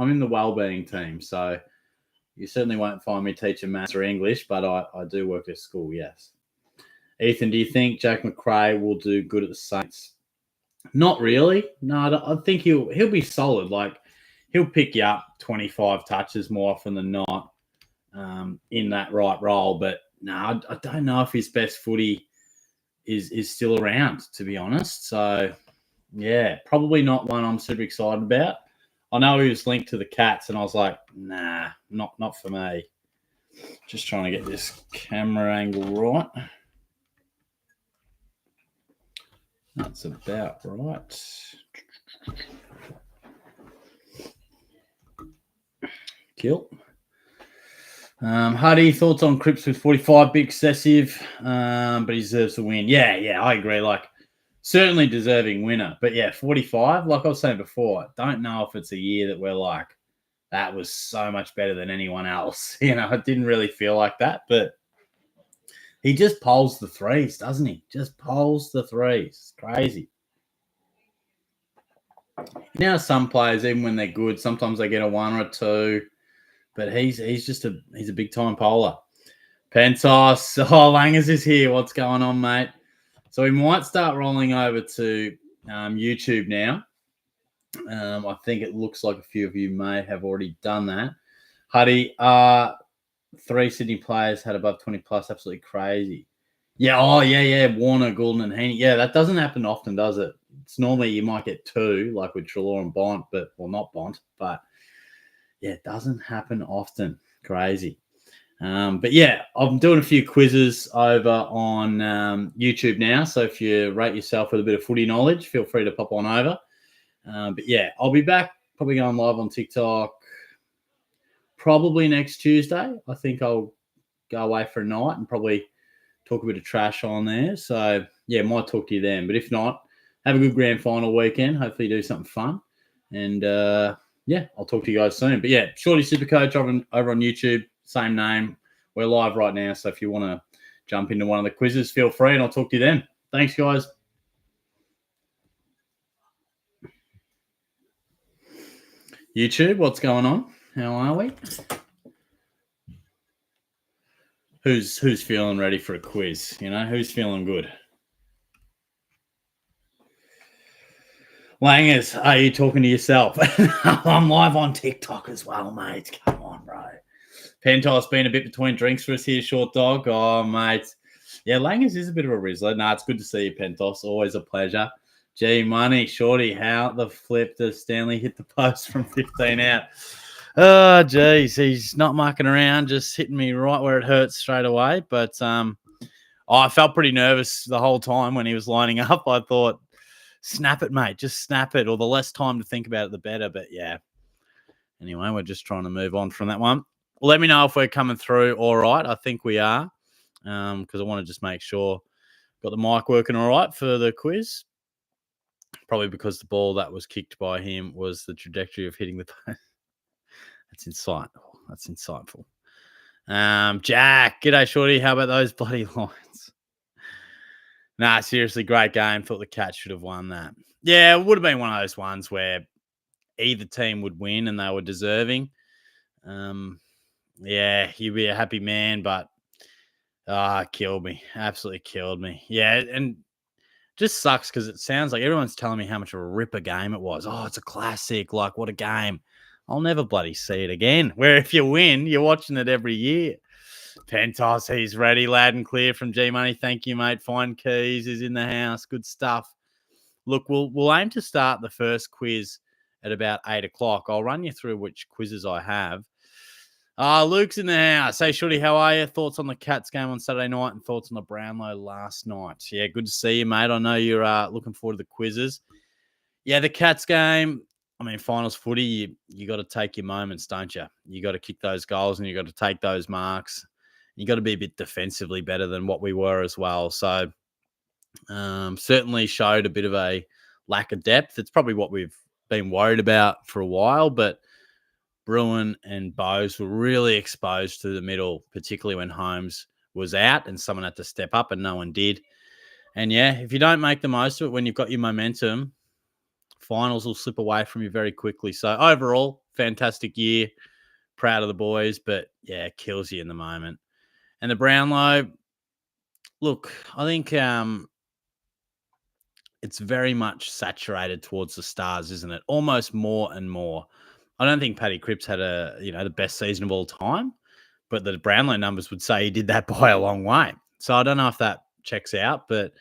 I'm in the wellbeing team, so you certainly won't find me teaching maths or English, but I do work at school, yes. Ethan, do you think Jack McRae will do good at the Saints? Not really. No, I think he'll be solid. Like, he'll pick you up 25 touches more often than not in that right role. But no, I don't know if his best footy is still around, to be honest. So, yeah, probably not one I'm super excited about. I know he was linked to the Cats, and I was like, nah, not for me. Just trying to get this camera angle right. That's about right. Kill. Hardy, thoughts on Cripps with 45? Bit excessive, but he deserves to win. Yeah, I agree. Like, certainly deserving winner. But yeah, 45, like I was saying before, I don't know if it's a year that we're like, that was so much better than anyone else. You know, it didn't really feel like that, but he just pulls the threes, doesn't he? Just pulls the threes. It's crazy. Now, some players, even when they're good, sometimes they get a 1 or a 2, but he's a big time bowler. Pentos, Langers is here. What's going on, mate? So we might start rolling over to YouTube now. I think it looks like a few of you may have already done that. Huddy, 3 Sydney players had above 20 plus. Absolutely crazy. Yeah. Yeah. Warner, Goulden, and Heaney. Yeah, that doesn't happen often, does it? It's normally you might get 2, like with Treloar and Bont, not Bont, but yeah, it doesn't happen often. Crazy. But yeah, I'm doing a few quizzes over on YouTube now. So if you rate yourself with a bit of footy knowledge, feel free to pop on over. But yeah, I'll be back, probably going live on TikTok probably next Tuesday. I think I'll go away for a night and probably talk a bit of trash on there. So yeah, might talk to you then. But if not, have a good grand final weekend. Hopefully do something fun. And yeah, I'll talk to you guys soon. But yeah, Shorty Supercoach over on YouTube, same name. We're live right now. So if you want to jump into one of the quizzes, feel free and I'll talk to you then. Thanks, guys. YouTube, what's going on? How are we? Who's feeling ready for a quiz? You know, who's feeling good? Langers, are you talking to yourself? I'm live on TikTok as well, mate. Come on, bro. Pentos been a bit between drinks for us here, short dog. Oh, mate. Yeah, Langers is a bit of a rizzler. Nah, it's good to see you, Pentos. Always a pleasure. G Money, Shorty, how the flip does Stanley hit the post from 15 out? Oh, geez, he's not mucking around, just hitting me right where it hurts straight away. But I felt pretty nervous the whole time when he was lining up. I thought, snap it, mate. Just snap it, or the less time to think about it, the better. But yeah. Anyway, we're just trying to move on from that one. Let me know if we're coming through all right. I think we are, because I want to just make sure got the mic working all right for the quiz. Probably because the ball that was kicked by him was the trajectory of hitting the post. That's insightful. That's insightful. Jack, g'day, Shorty. How about those bloody Lions? Nah, seriously, great game. Thought the Cats should have won that. Yeah, it would have been one of those ones where either team would win and they were deserving. Yeah, he'd be a happy man, but killed me. Absolutely killed me. Yeah, and just sucks because it sounds like everyone's telling me how much of a ripper game it was. Oh, it's a classic. Like, what a game. I'll never bloody see it again. Where if you win, you're watching it every year. Pentos, he's ready, loud and clear from G Money. Thank you, mate. Fine Keys is in the house. Good stuff. Look, we'll aim to start the first quiz at about 8 o'clock. I'll run you through which quizzes I have. Luke's in the house. Hey, Shorty, how are you? Thoughts on the Cats game on Saturday night and thoughts on the Brownlow last night? Yeah, good to see you, mate. I know you're looking forward to the quizzes. Yeah, the Cats game, I mean, finals footy, you got to take your moments, don't you? You got to kick those goals and you got to take those marks. You got to be a bit defensively better than what we were as well. So certainly showed a bit of a lack of depth. It's probably what we've been worried about for a while, but Bruin and Bowes were really exposed to the middle, particularly when Holmes was out and someone had to step up and no one did. And yeah, if you don't make the most of it when you've got your momentum, Finals will slip away from you very quickly. So overall, fantastic year. Proud of the boys, but yeah, it kills you in the moment. And the Brownlow, look, I think it's very much saturated towards the stars, isn't it? Almost more and more. I don't think Paddy Cripps had the best season of all time, but the Brownlow numbers would say he did that by a long way. So I don't know if that checks out, but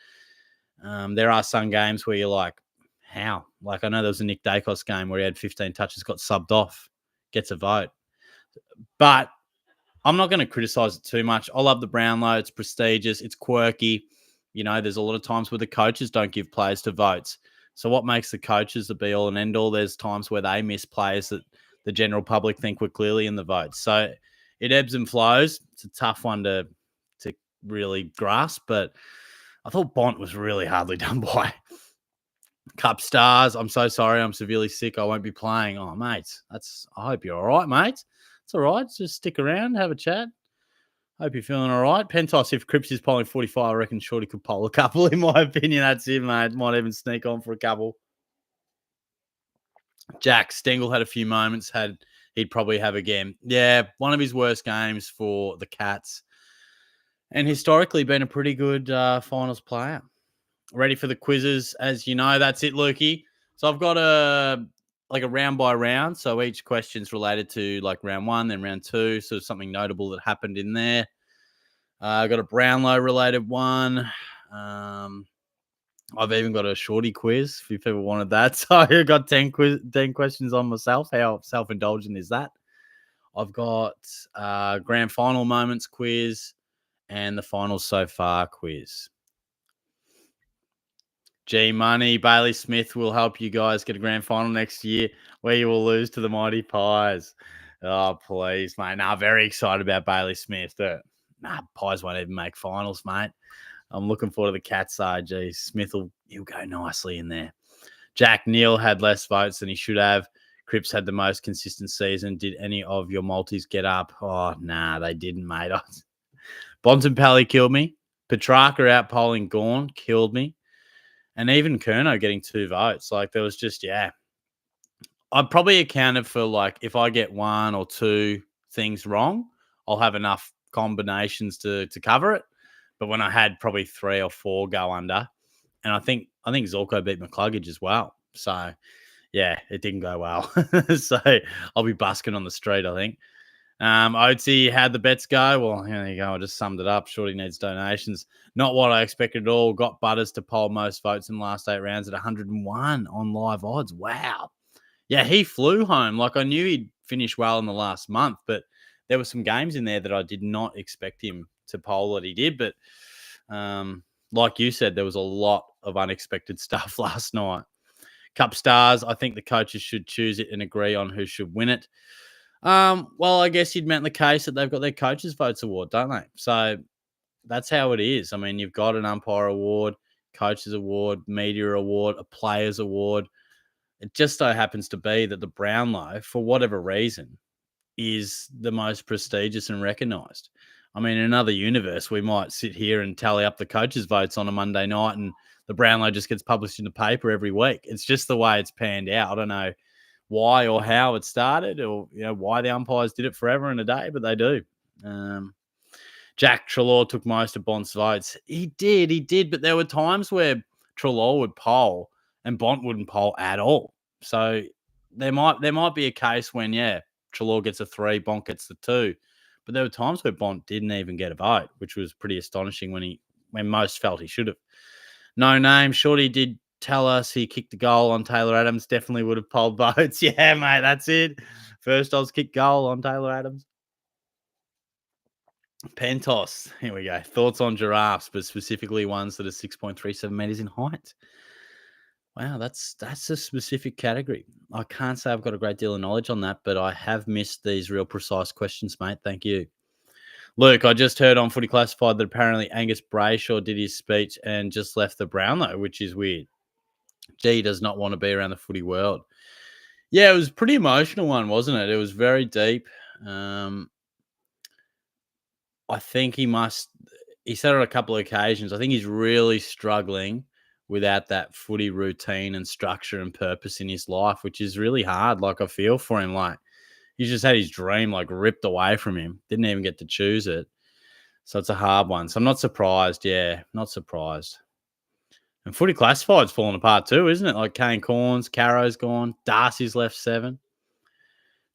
there are some games where you're like, how? Like I know there was a Nick Dacos game where he had 15 touches, got subbed off, gets a vote. But I'm not going to criticize it too much. I love the Brownlow. It's prestigious. It's quirky. There's a lot of times where the coaches don't give players to votes. So what makes the coaches the be-all and end-all? There's times where they miss players that the general public think were clearly in the votes. So it ebbs and flows. It's a tough one to really grasp, but I thought Bont was really hardly done by. Cup stars, I'm so sorry. I'm severely sick. I won't be playing. Oh, mate, I hope you're all right, mate. It's all right. Just stick around, have a chat. Hope you're feeling all right. Pentos, if Cripps is polling 45, I reckon Shorty could poll a couple, in my opinion. That's it, mate. Might even sneak on for a couple. Jack Stengel had a few moments. He'd probably have again. Yeah, one of his worst games for the Cats. And historically been a pretty good finals player. Ready for the quizzes. As you know, that's it, Lukey. So I've got a round by round. So each question's related to like round one, then round two. So something notable that happened in there. I got a Brownlow related one. I've even got a shorty quiz if you've ever wanted that. So I got 10 questions on myself. How self-indulgent is that? I've got grand final moments quiz and the finals so far quiz. G Money, Bailey Smith will help you guys get a grand final next year where you will lose to the Mighty Pies. Oh, please, mate. Very excited about Bailey Smith. Pies won't even make finals, mate. I'm looking forward to the Cats side. Geez, he'll go nicely in there. Jack Neal had less votes than he should have. Cripps had the most consistent season. Did any of your multis get up? Oh, nah, they didn't, mate. Bontempelli killed me. Petrarca out polling Gawn killed me. And even Kerno getting 2 votes. Like, there was just, yeah. I'd probably accounted for, like, if I get 1 or 2 things wrong, I'll have enough combinations to cover it. But when I had probably 3 or 4 go under, and I think Zorko beat McCluggage as well. So, yeah, it didn't go well. So, I'll be busking on the street, I think. Oatsy had the bets go. Well, here you go. I just summed it up. Shorty needs donations. Not what I expected at all. Got Butters to poll most votes in the last 8 rounds at 101 on live odds. Wow. Yeah, he flew home. Like, I knew he'd finish well in the last month, but there were some games in there that I did not expect him to poll that he did. But like you said, there was a lot of unexpected stuff last night. Cup stars, I think the coaches should choose it and agree on who should win it. Well, I guess you'd meant the case that they've got their coaches' votes award, don't they? So that's how it is. I mean, you've got an umpire award, coaches award, media award, a players award. It just so happens to be that the Brownlow, for whatever reason, is the most prestigious and recognised. I mean, in another universe, we might sit here and tally up the coaches' votes on a Monday night and the Brownlow just gets published in the paper every week. It's just the way it's panned out. I don't know why or how it started or why the umpires did it forever and a day, but they do. Jack Treloar took most of Bont's votes. He did, but there were times where Treloar would poll and Bont wouldn't poll at all. So there might be a case when, Treloar gets a 3, Bont gets the 2. But there were times where Bont didn't even get a vote, which was pretty astonishing when most felt he should have. No name. Shorty did tell us he kicked the goal on Taylor Adams. Definitely would have polled votes. Yeah, mate, that's it. First Oz kick goal on Taylor Adams. Pentos. Here we go. Thoughts on giraffes, but specifically ones that are 6.37 meters in height. Wow, that's a specific category. I can't say I've got a great deal of knowledge on that, but I have missed these real precise questions, mate. Thank you. Luke, I just heard on Footy Classified that apparently Angus Brayshaw did his speech and just left the Brownlow, which is weird. G does not want to be around the footy world. Yeah, it was a pretty emotional one, wasn't it? It was very deep. I think he said on a couple of occasions, I think he's really struggling without that footy routine and structure and purpose in his life, which is really hard. Like, I feel for him. Like, he's just had his dream like ripped away from him. Didn't even get to choose it. So it's a hard one. So I'm not surprised. Yeah, not surprised. And footy classified's falling apart too, isn't it? Like Kane Corns, Caro's gone. Darcy's left 7.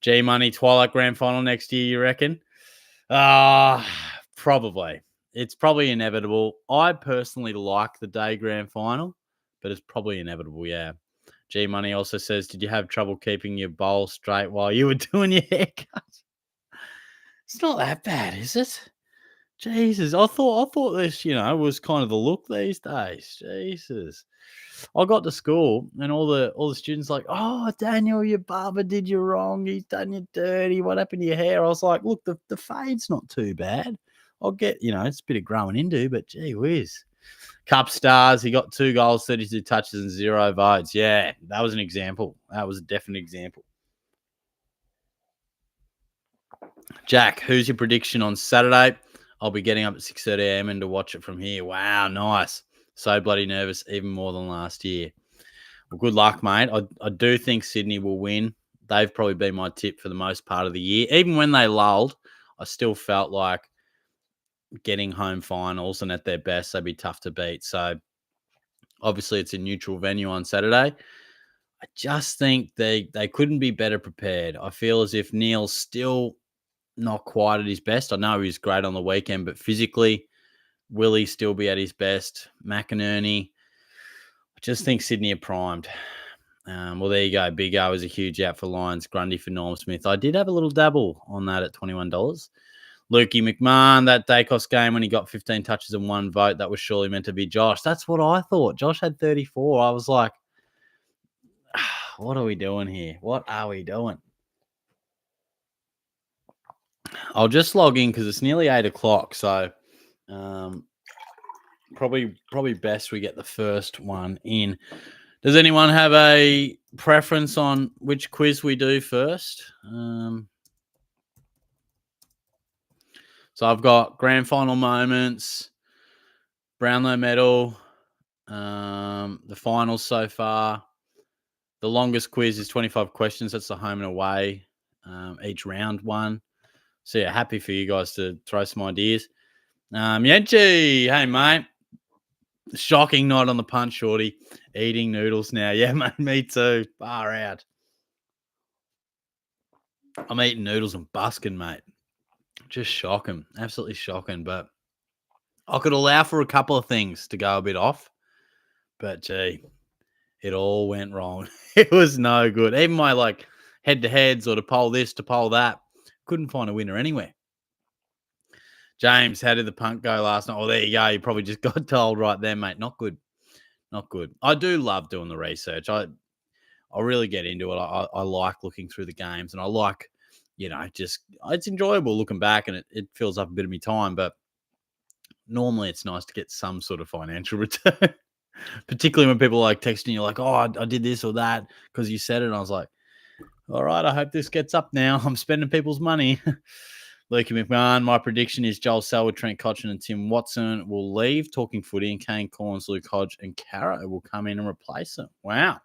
G Money Twilight Grand Final next year, you reckon? Probably. It's probably inevitable. I personally like the day grand final, but it's probably inevitable, yeah. G Money also says, did you have trouble keeping your bowl straight while you were doing your haircut? It's not that bad, is it? Jesus, I thought this, was kind of the look these days. Jesus. I got to school and all the students like, oh, Daniel, your barber did you wrong. He's done you dirty. What happened to your hair? I was like, look, the fade's not too bad. I'll get, it's a bit of growing into, but gee whiz. Cup stars, he got 2 goals, 32 touches and 0 votes. Yeah, that was an example. That was a definite example. Jack, who's your prediction on Saturday? I'll be getting up at 6:30 a.m. and to watch it from here. Wow, nice. So bloody nervous, even more than last year. Well, good luck, mate. I do think Sydney will win. They've probably been my tip for the most part of the year. Even when they lulled, I still felt like getting home finals and at their best, they'd be tough to beat. So obviously it's a neutral venue on Saturday. I just think they couldn't be better prepared. I feel as if Neil's still not quite at his best. I know he was great on the weekend, but physically, will he still be at his best? McInerney, I just think Sydney are primed. Well, there you go. Big O is a huge out for Lions. Grundy for Norm Smith. I did have a little dabble on that at $21. Lukey McMahon, that Dacos game when he got 15 touches and 1 vote, that was surely meant to be Josh. That's what I thought. Josh had 34. I was like, what are we doing here? What are we doing? I'll just log in because it's nearly 8 o'clock. So probably best we get the first one in. Does anyone have a preference on which quiz we do first? So I've got grand final moments, Brownlow medal, the finals so far. The longest quiz is 25 questions. That's the home and away, each round one. So yeah, happy for you guys to throw some ideas. Yenchi, hey mate. Shocking night on the punch, Shorty. Eating noodles now. Yeah, mate, me too. Far out. I'm eating noodles and busking, mate. Just shocking. Absolutely shocking. But I could allow for a couple of things to go a bit off. But, gee, it all went wrong. It was no good. Even my, head-to-heads or to poll this, to poll that, couldn't find a winner anywhere. James, how did the punt go last night? Well, there you go. You probably just got told right there, mate. Not good. Not good. I do love doing the research. I really get into it. I like looking through the games, and I like, it's enjoyable looking back, and it fills up a bit of my time. But normally it's nice to get some sort of financial return, particularly when people are texting you like, oh, I did this or that because you said it. And I was like, all right, I hope this gets up now. I'm spending people's money. Lukey McMahon, my prediction is Joel Selwood, Trent Cotchin and Tim Watson will leave Talking Footy, and Kane Corns, Luke Hodge and Caro will come in and replace them. Wow.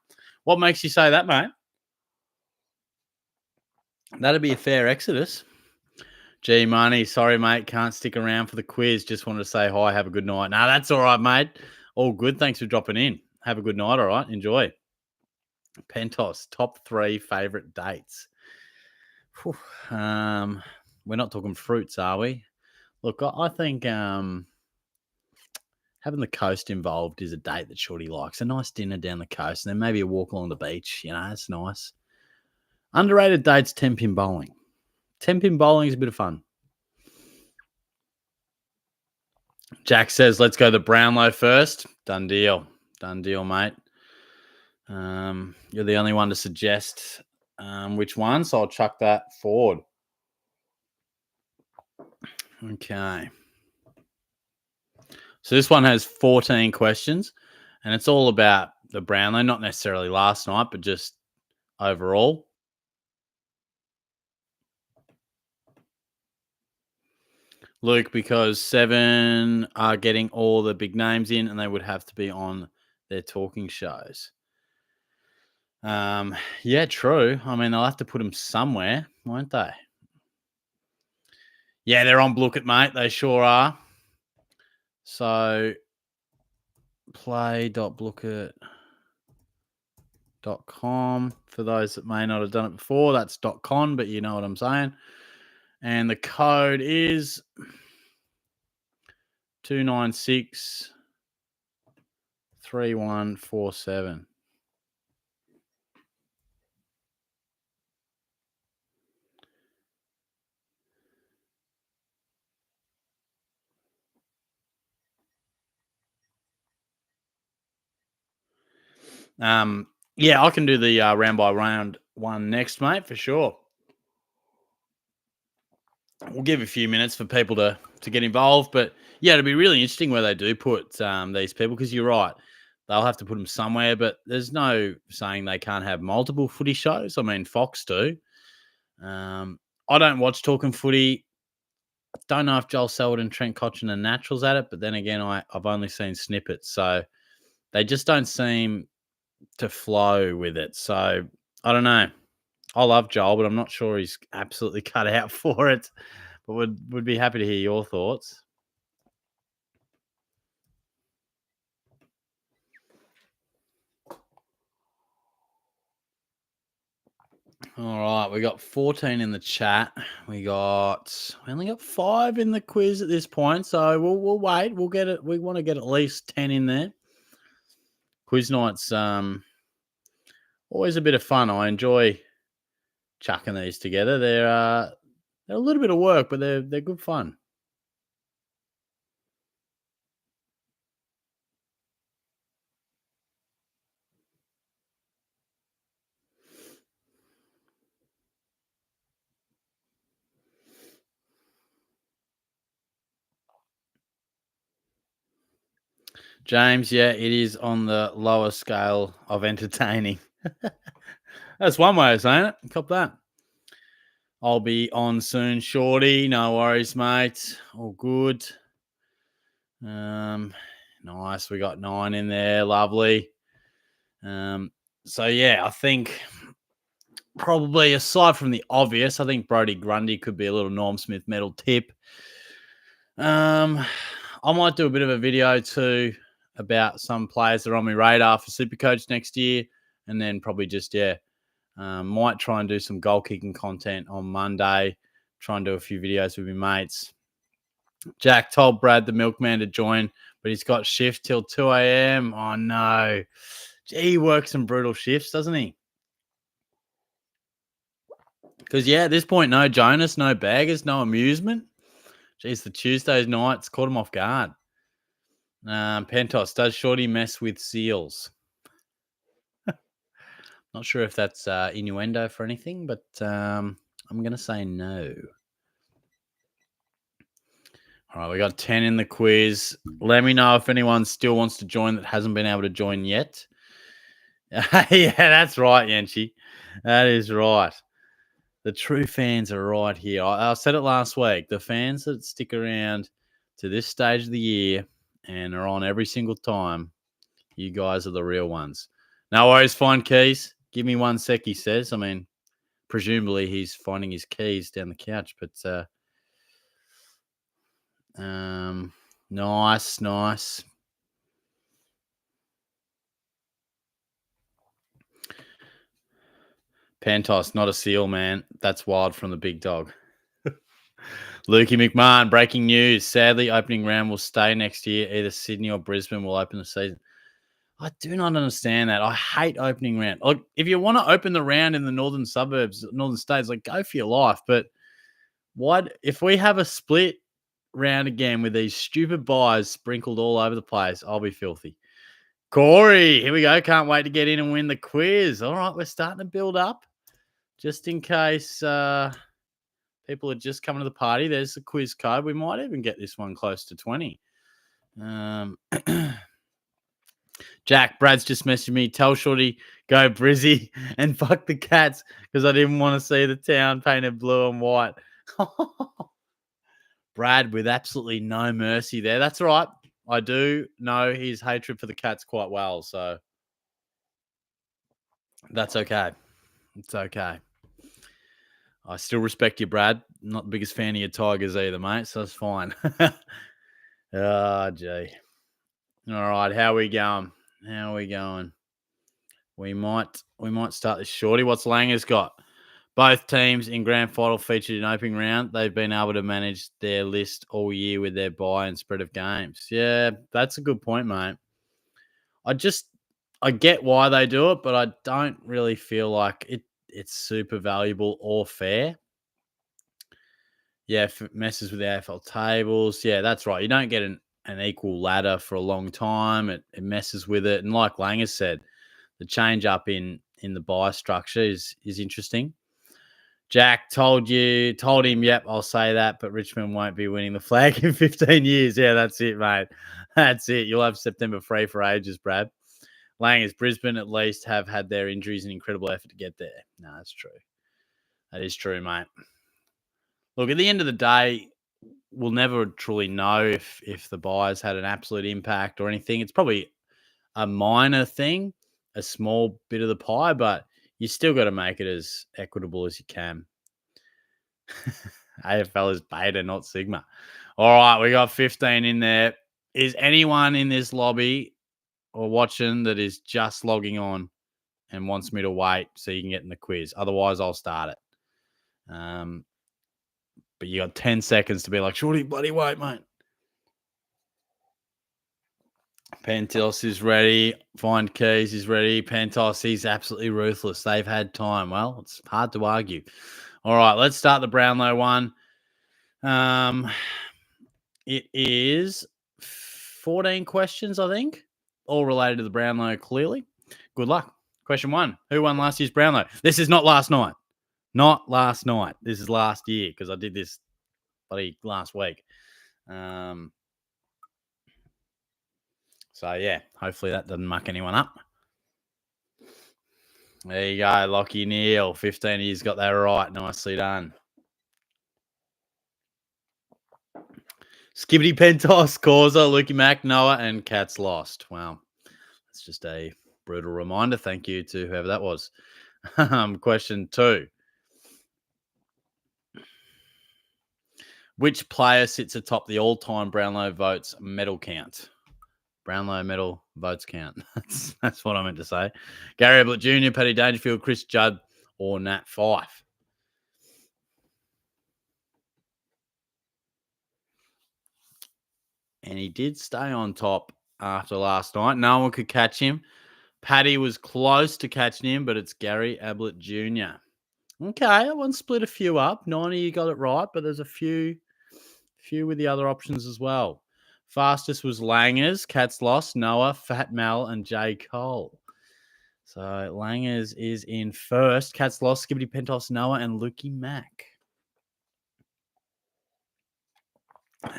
What makes you say that, mate? That'd be a fair exodus. G Money, sorry, mate. Can't stick around for the quiz. Just wanted to say hi. Have a good night. No, that's all right, mate. All good. Thanks for dropping in. Have a good night, all right? Enjoy. Pentos, top 3 favourite dates. We're not talking fruits, are we? Look, I think having the coast involved is a date that Shorty likes. A nice dinner down the coast and then maybe a walk along the beach. That's nice. Underrated dates, 10-pin bowling. 10-pin bowling is a bit of fun. Jack says, let's go the Brownlow first. Done deal. Done deal, mate. You're the only one to suggest which one, so I'll chuck that forward. Okay. So this one has 14 questions, and it's all about the Brownlow, not necessarily last night, but just overall. Luke, because 7 are getting all the big names in, and they would have to be on their talking shows. Yeah, true. I mean, they'll have to put them somewhere, won't they? Yeah, they're on Blooket, mate. They sure are. So play.blooket.com for those that may not have done it before. That's .com, but you know what I'm saying. And the code is 296 3147. Yeah, I can do the round by round one next, mate, for sure. We'll give a few minutes for people to get involved, but yeah, it'll be really interesting where they do put these people, because you're right, they'll have to put them somewhere. But there's no saying they can't have multiple footy shows. I mean, Fox do. I don't watch Talking Footy. Don't know if Joel Selwood and Trent Cotchin are naturals at it, but then again, I've only seen snippets, so they just don't seem to flow with it. So I don't know. I love Joel, but I'm not sure he's absolutely cut out for it. But would be happy to hear your thoughts. All right, we got 14 in the chat. We only got 5 in the quiz at this point, so we'll wait. We'll get it. We want to get at least 10 in there. Quiz nights, always a bit of fun. I enjoy chucking these together. They're a little bit of work, but they're good fun. James, yeah, it is on the lower scale of entertaining. That's one way of saying it. Cop that. I'll be on soon, Shorty. No worries, mate. All good. Nice. We got 9 in there. Lovely. So yeah, I think probably aside from the obvious, I think Brodie Grundy could be a little Norm Smith medal tip. I might do a bit of a video too about some players that are on my radar for Supercoach next year, and then probably just might try and do some goal kicking content on Monday. Try and do a few videos with my mates. Jack told Brad the milkman to join, but he's got shift till 2 a.m. Oh no. Gee, he works some brutal shifts, doesn't he? Because at this point, no Jonas, no baggers, no amusement. Jeez, the Tuesdays nights caught him off guard. Pentos, does Shorty mess with seals? Not sure if that's innuendo for anything, but I'm going to say no. All right, we got 10 in the quiz. Let me know if anyone still wants to join that hasn't been able to join yet. Yeah, that's right, Yanchi. That is right. The true fans are right here. I said it last week. The fans that stick around to this stage of the year and are on every single time, you guys are the real ones. No worries, find keys. Give me 1 sec, he says. I mean, presumably he's finding his keys down the couch, but nice. Pantos, not a seal, man. That's wild from the big dog. Lukey McMahon, breaking news. Sadly, opening round will stay next year. Either Sydney or Brisbane will open the season. I do not understand that. I hate opening round. Like, if you want to open the round in the northern suburbs, northern states, like, go for your life. But if we have a split round again with these stupid buys sprinkled all over the place, I'll be filthy. Corey, here we go. Can't wait to get in and win the quiz. All right, we're starting to build up. Just in case people are just coming to the party, there's the quiz code. We might even get this one close to 20. Jack, Brad's just messaged me. Tell Shorty, go Brizzy and fuck the Cats because I didn't want to see the town painted blue and white. Brad with absolutely no mercy there. That's right. I do know his hatred for the Cats quite well, so that's okay. It's okay. I still respect you, Brad. Not the biggest fan of your Tigers either, mate, so that's fine. Oh, gee. All right, how are we going? How are we going? We might start this shorty. What's Langer's got? Both teams in grand final featured in opening round. They've been able to manage their list all year with their bye and spread of games. Yeah, that's a good point, mate. I get why they do it, but I don't really feel like it's super valuable or fair. Yeah, if it messes with the AFL tables. Yeah, that's right. You don't get an equal ladder for a long time. It messes with it. And like Langer said, the change up in the buy structure is interesting. Jack told him, yep, I'll say that, but Richmond won't be winning the flag in 15 years. Yeah, that's it, mate. That's it. You'll have September free for ages, Brad. Langers, Brisbane at least have had their injuries and incredible effort to get there. No, that's true. That is true, mate. Look, at the end of the day, we'll never truly know if the buyers had an absolute impact or anything. It's probably a minor thing, a small bit of the pie, but you still got to make it as equitable as you can. AFL is beta, not sigma. All right, we got 15 in there. Is anyone in this lobby or watching that is just logging on and wants me to wait so you can get in the quiz? Otherwise, I'll start it. But you got 10 seconds to be like, shorty, bloody wait, mate. Pentos is ready. Find Keys is ready. Pentos, he's absolutely ruthless. They've had time. Well, it's hard to argue. All right, let's start the Brownlow one. It is 14 questions, I think, all related to the Brownlow clearly. Good luck. Question 1. Who won last year's Brownlow? This is not last night. Not last night. This is last year because I did this bloody last week. So, yeah, hopefully that doesn't muck anyone up. There you go, Lockie Neal. 15 years got that right. Nicely done. Skibbity Pentos, Causa, Lukey Mack, Noah, and Cats lost. Wow. That's just a brutal reminder. Thank you to whoever that was. Question 2. Which player sits atop the all-time Brownlow votes medal count? Brownlow medal votes count. That's what I meant to say. Gary Ablett Jr., Paddy Dangerfield, Chris Judd, or Nat Fyfe. And he did stay on top after last night. No one could catch him. Paddy was close to catching him, but it's Gary Ablett Jr. Okay, that one split a few up. 90, you got it right, but there's a few with the other options as well. Fastest was Langers, Cats lost, Noah, Fat Mal, and J. Cole. So Langers is in first. Cats lost, Skibbity Pentos, Noah, and Lukey Mack.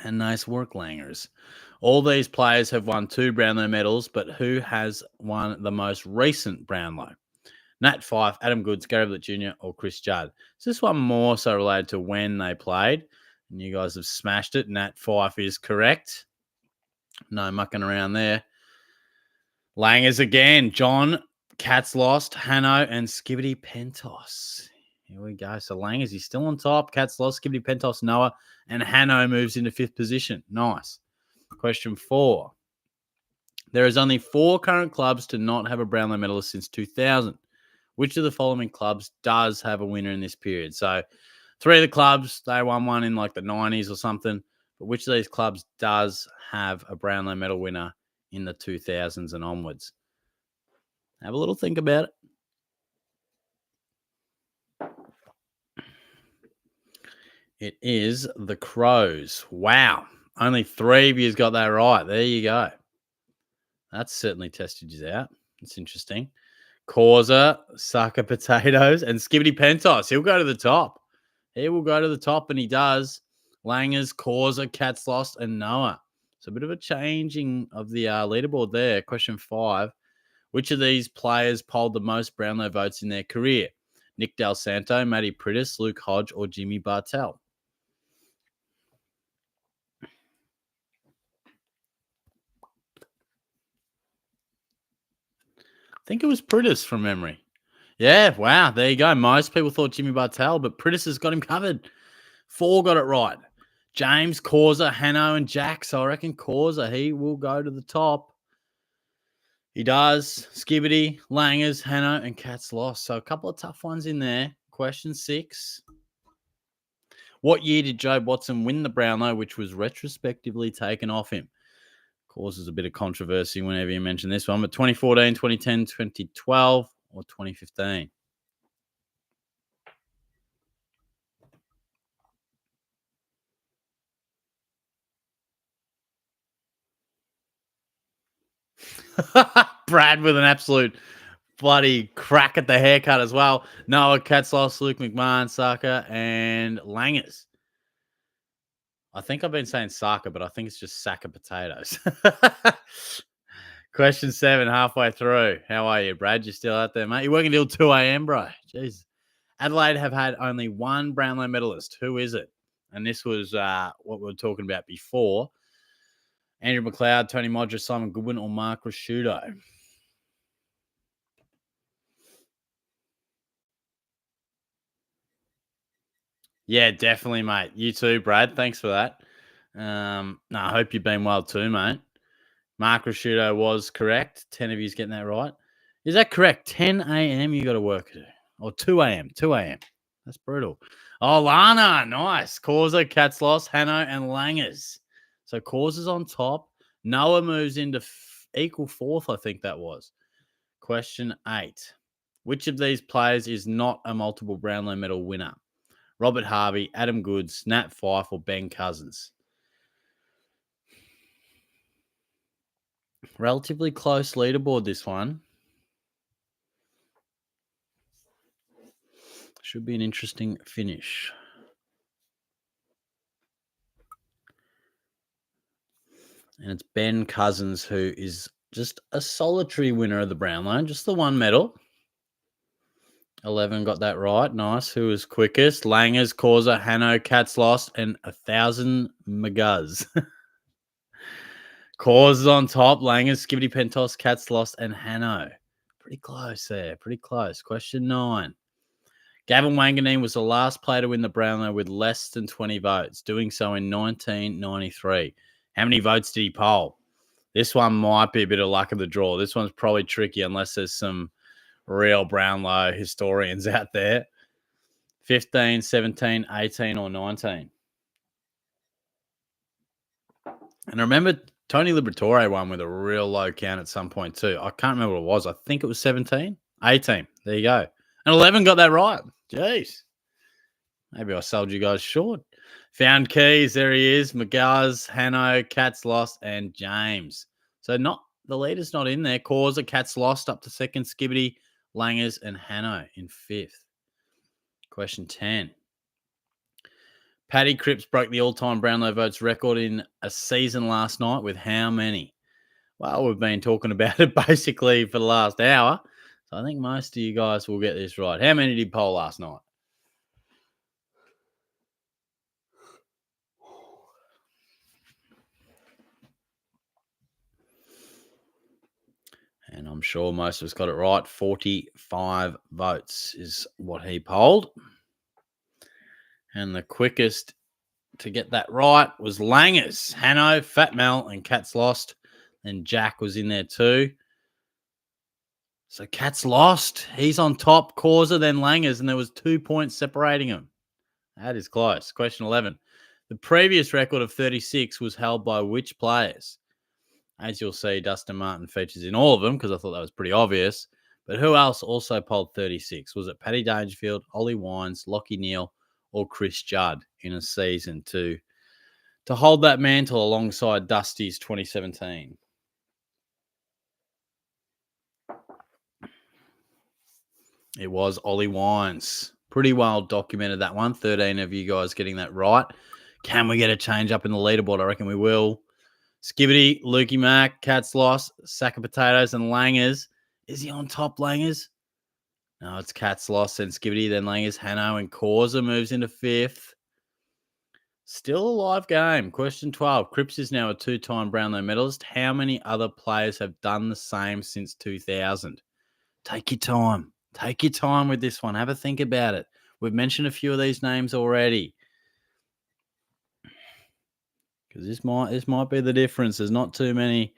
And nice work, Langers. All these players have won 2 Brownlow medals, but who has won the most recent Brownlow? Nat Fyfe, Adam Goods, Gary Ablett Jr., or Chris Judd? So this one more so related to when they played. And you guys have smashed it. Nat Fyfe is correct. No mucking around there. Langers again. John, Cats lost, Hanno, and Skibbity Pentos. Here we go. So Langers, he's still on top. Cats lost, Skibbity Pentos, Noah, and Hanno moves into 5th position. Nice. Question 4. There is only 4 current clubs to not have a Brownlow medalist since 2000. Which of the following clubs does have a winner in this period? So 3 of the clubs, they won one in like the 90s or something. But which of these clubs does have a Brownlow medal winner in the 2000s and onwards? Have a little think about it. It is the Crows. Wow. Only 3 of you got that right. There you go. That's certainly tested you out. It's interesting. Causa, Sucker Potatoes, and Skibbity Pentos. He'll go to the top. He will go to the top, and he does. Langers, Causa, Cats lost, and Noah. So a bit of a changing of the leaderboard there. Question 5. Which of these players polled the most Brownlow votes in their career? Nick Del Santo, Matty Priddis, Luke Hodge, or Jimmy Bartell? think it was Pritis from memory. Yeah, wow. There you go. Most people thought Jimmy Bartel, but Pritis has got him covered. 4 got it right. James, Causa, Hanno, and Jack. So I reckon Causa, he will go to the top. He does. Skibbity, Langers, Hanno, and Cat's Lost. So a couple of tough ones in there. Question 6. What year did Joe Watson win the Brownlow, which was retrospectively taken off him? Causes a bit of controversy whenever you mention this one, but 2014, 2010, 2012, or 2015? Brad with an absolute bloody crack at the haircut as well. Noah, Catsloss, Luke McMahon, Saka, and Langers. I think I've been saying Saka, but I think it's just sack of potatoes. Question 7, halfway through. How are you, Brad? You still out there, mate? You're working till 2 a.m., bro. Jeez. Adelaide have had only one Brownlow medalist. Who is it? And this was what we were talking about before. Andrew McLeod, Tony Modra, Simon Goodwin, or Mark Rashudo? Yeah, definitely, mate. You too, Brad. Thanks for that. I hope you've been well too, mate. Mark Rashudo was correct. 10 of you's getting that right. Is that correct? 10 a.m. you got to work at, or 2 a.m. 2 a.m. That's brutal. Oh, Lana, nice. Causa, Catsloss, Hanno, and Langers. So Causa's on top. Noah moves into equal 4th, I think that was. Question 8. Which of these players is not a multiple Brownlow medal winner? Robert Harvey, Adam Goods, Nat Fyfe, or Ben Cousins? Relatively close leaderboard, this one. Should be an interesting finish. And it's Ben Cousins, who is just a solitary winner of the Brownlow, just the one medal. 11 got that right. Nice. Who was quickest? Langers, Causa, Hanno, Cats Lost, and 1,000 Maguz. Causa's on top. Langers, Skibbity Pentos, Cats Lost, and Hanno. Pretty close there. Pretty close. Question 9. Gavin Wanganeen was the last player to win the Brownlow with less than 20 votes, doing so in 1993. How many votes did he poll? This one might be a bit of luck of the draw. This one's probably tricky unless there's some real Brownlow historians out there. 15, 17, 18, or 19. And I remember Tony Liberatore won with a real low count at some point too. I can't remember what it was. I think it was 17, 18. There you go. And 11 got that right. Jeez. Maybe I sold you guys short. Found keys. There he is. McGuz, Hanno, Cats Lost, and James. So not the leader's not in there. Causa, Cats Lost up to 2nd. Skibbity, Langers, and Hanno in 5th. Question 10. Paddy Cripps broke the all-time Brownlow votes record in a season last night with how many? Well, we've been talking about it basically for the last hour. So I think most of you guys will get this right. How many did he poll last night? And I'm sure most of us got it right. 45 votes is what he polled. And the quickest to get that right was Langers, Hanno, Fat Mel, and Cats Lost. And Jack was in there too. So Cats Lost. He's on top. Causa, then Langers, and there was 2 points separating them. That is close. Question 11. The previous record of 36 was held by which players? As you'll see, Dustin Martin features in all of them because I thought that was pretty obvious. But who else also polled 36? Was it Paddy Dangerfield, Ollie Wines, Lockie Neal, or Chris Judd in a season to hold that mantle alongside Dusty's 2017? It was Ollie Wines. Pretty well documented, that one. 13 of you guys getting that right. Can we get a change up in the leaderboard? I reckon we will. Skibbity, Lukey Mack, Cats Lost, Sack of Potatoes, and Langers. Is he on top, Langers? No, it's Cats Lost, then Skibbity, then Langers, Hanno, and Causa moves into 5th. Still a live game. Question 12. Cripps is now a 2-time Brownlow medalist. How many other players have done the same since 2000? Take your time. Take your time with this one. Have a think about it. We've mentioned a few of these names already. Because this might be the difference. There's not too many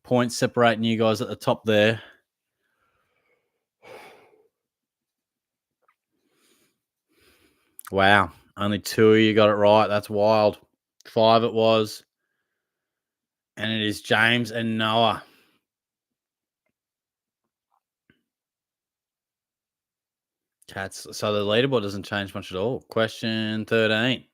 points separating you guys at the top there. Wow. Only 2 of you got it right. That's wild. 5 it was. And it is James and Noah. Cats. So the leaderboard doesn't change much at all. Question 13.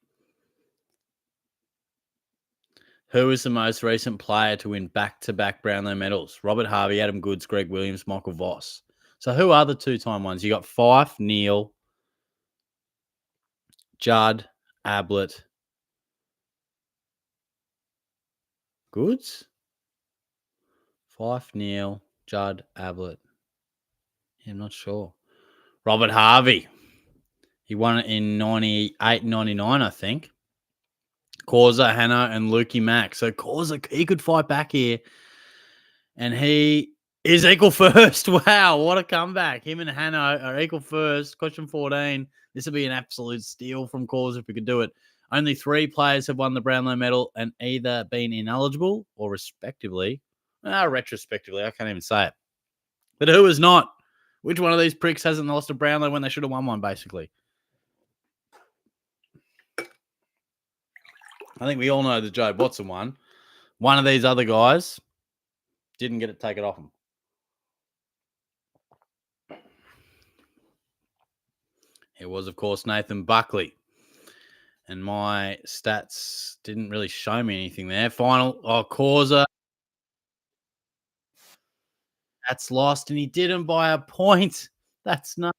Who is the most recent player to win back-to-back Brownlow medals? Robert Harvey, Adam Goods, Greg Williams, Michael Voss. So who are the two-time ones? You got Fife, Neil, Judd, Ablett, Goods? Fife, Neil, Judd, Ablett. Yeah, I'm not sure. Robert Harvey. He won it in 98, 99, I think. Causa, Hannah, and Lukey Mack. So Causa, he could fight back here. And he is equal first. Wow, what a comeback. Him and Hannah are equal first. Question 14. This would be an absolute steal from Causa if we could do it. Only 3 players have won the Brownlow medal and either been ineligible or retrospectively. I can't even say it. But who is not? Which one of these pricks hasn't lost a Brownlow when they should have won one, basically? I think we all know that Joe Watson won. One of these other guys didn't get it taken off him. It was, of course, Nathan Buckley. And my stats didn't really show me anything there. Final, Causa. That's lost, and he didn't by a point. That's not.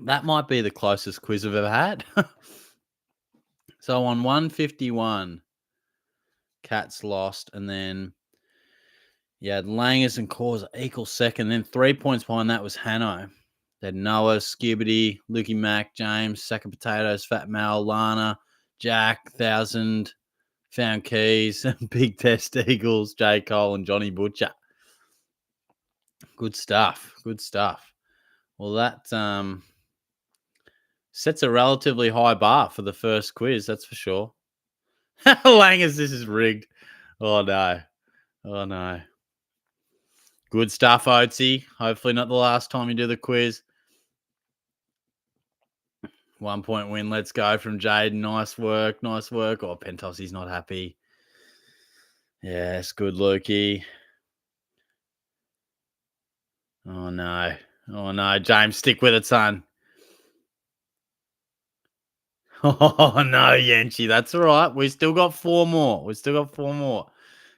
That might be the closest quiz I've ever had. So on 151, Cats lost, and then you had Langers and Causa equal second. Then 3 points behind that was Hanno. They had Noah, Skibbity, Lukey Mack, James, Sack of Potatoes, Fat Mal, Lana, Jack, 1000, Found Keys, Big Test Eagles, J. Cole, and Johnny Butcher. Good stuff. Good stuff. Well, that sets a relatively high bar for the first quiz, that's for sure. Langers, this is rigged. Oh, no. Oh, no. Good stuff, Oatsy. Hopefully not the last time you do the quiz. 1 point win. Let's go from Jaden. Nice work. Nice work. Oh, Pentossi's not happy. Yes, good, Lukey. Oh, no. Oh, no. James, stick with it, son. Oh, no, Yenchi. That's all right. We still got 4 more.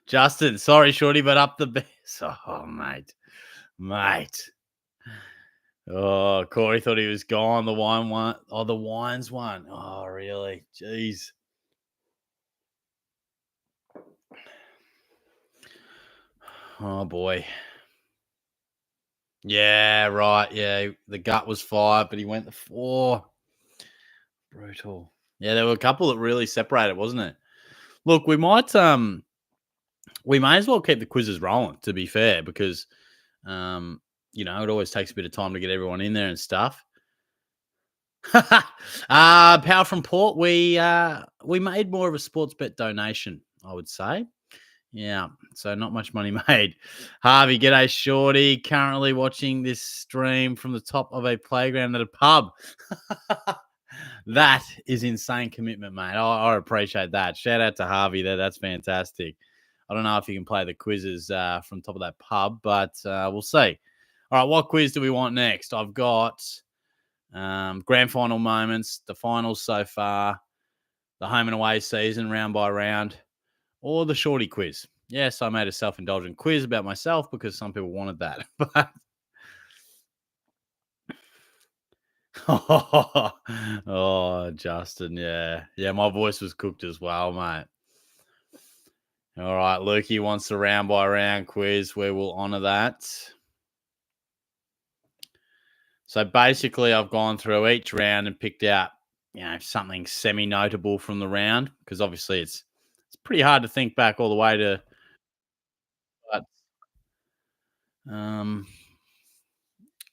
Justin, sorry, Shorty, but up the best. Oh, mate. Oh, Corey thought he was gone. The wine one. Oh, the wines one. Oh, really? Jeez. Oh, boy. Yeah, right. Yeah, the gut was 5, but he went the 4. Brutal. Yeah, there were a couple that really separated, wasn't it? Look, we may as well keep the quizzes rolling, to be fair, because it always takes a bit of time to get everyone in there and stuff. Power from Port, we made more of a sports bet donation, I would say. Yeah, so not much money made. Harvey, g'day, Shorty. Currently watching this stream from the top of a playground at a pub. That is insane commitment, mate. I appreciate that. Shout out to Harvey there. That's fantastic. I don't know if you can play the quizzes from top of that pub, but we'll see. All right, what quiz do we want next? I've got grand final moments, the finals so far, the home and away season round by round, or the shorty quiz. Yes, I made a self-indulgent quiz about myself because some people wanted that. But oh, Justin, yeah. Yeah, my voice was cooked as well, mate. All right, Lukey wants the round by round quiz. We will honor that. So basically, I've gone through each round and picked out, something semi-notable from the round, because obviously it's pretty hard to think back all the way to. But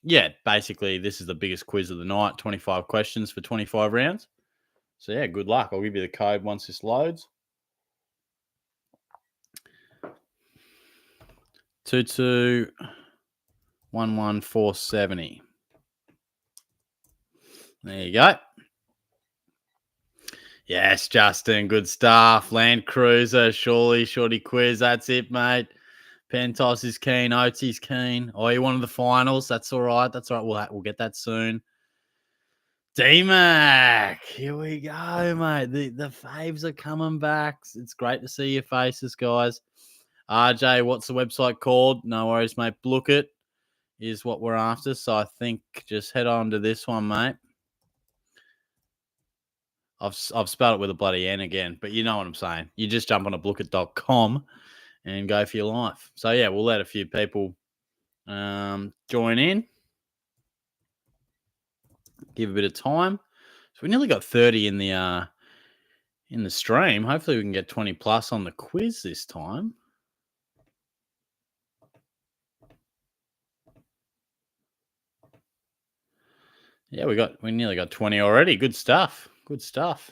Yeah, basically, this is the biggest quiz of the night. 25 questions for 25 rounds. So, yeah, good luck. I'll give you the code once this loads. 2211470. There you go. Yes, Justin, good stuff. Land Cruiser, surely, shorty quiz. That's it, mate. Pentos is keen. Oatsy's keen. Oh, you wanted the finals? That's all right. That's all right. We'll get that soon. D-Mac, here we go, mate. The faves are coming back. It's great to see your faces, guys. RJ, what's the website called? No worries, mate. Book it is what we're after. So I think just head on to this one, mate. I've spelled it with a bloody N again, but you know what I'm saying. You just jump on a blookit.com and go for your life. So, yeah, we'll let a few people join in. Give a bit of time. So we nearly got 30 in the stream. Hopefully we can get 20 plus on the quiz this time. Yeah, we nearly got 20 already. Good stuff. Good stuff.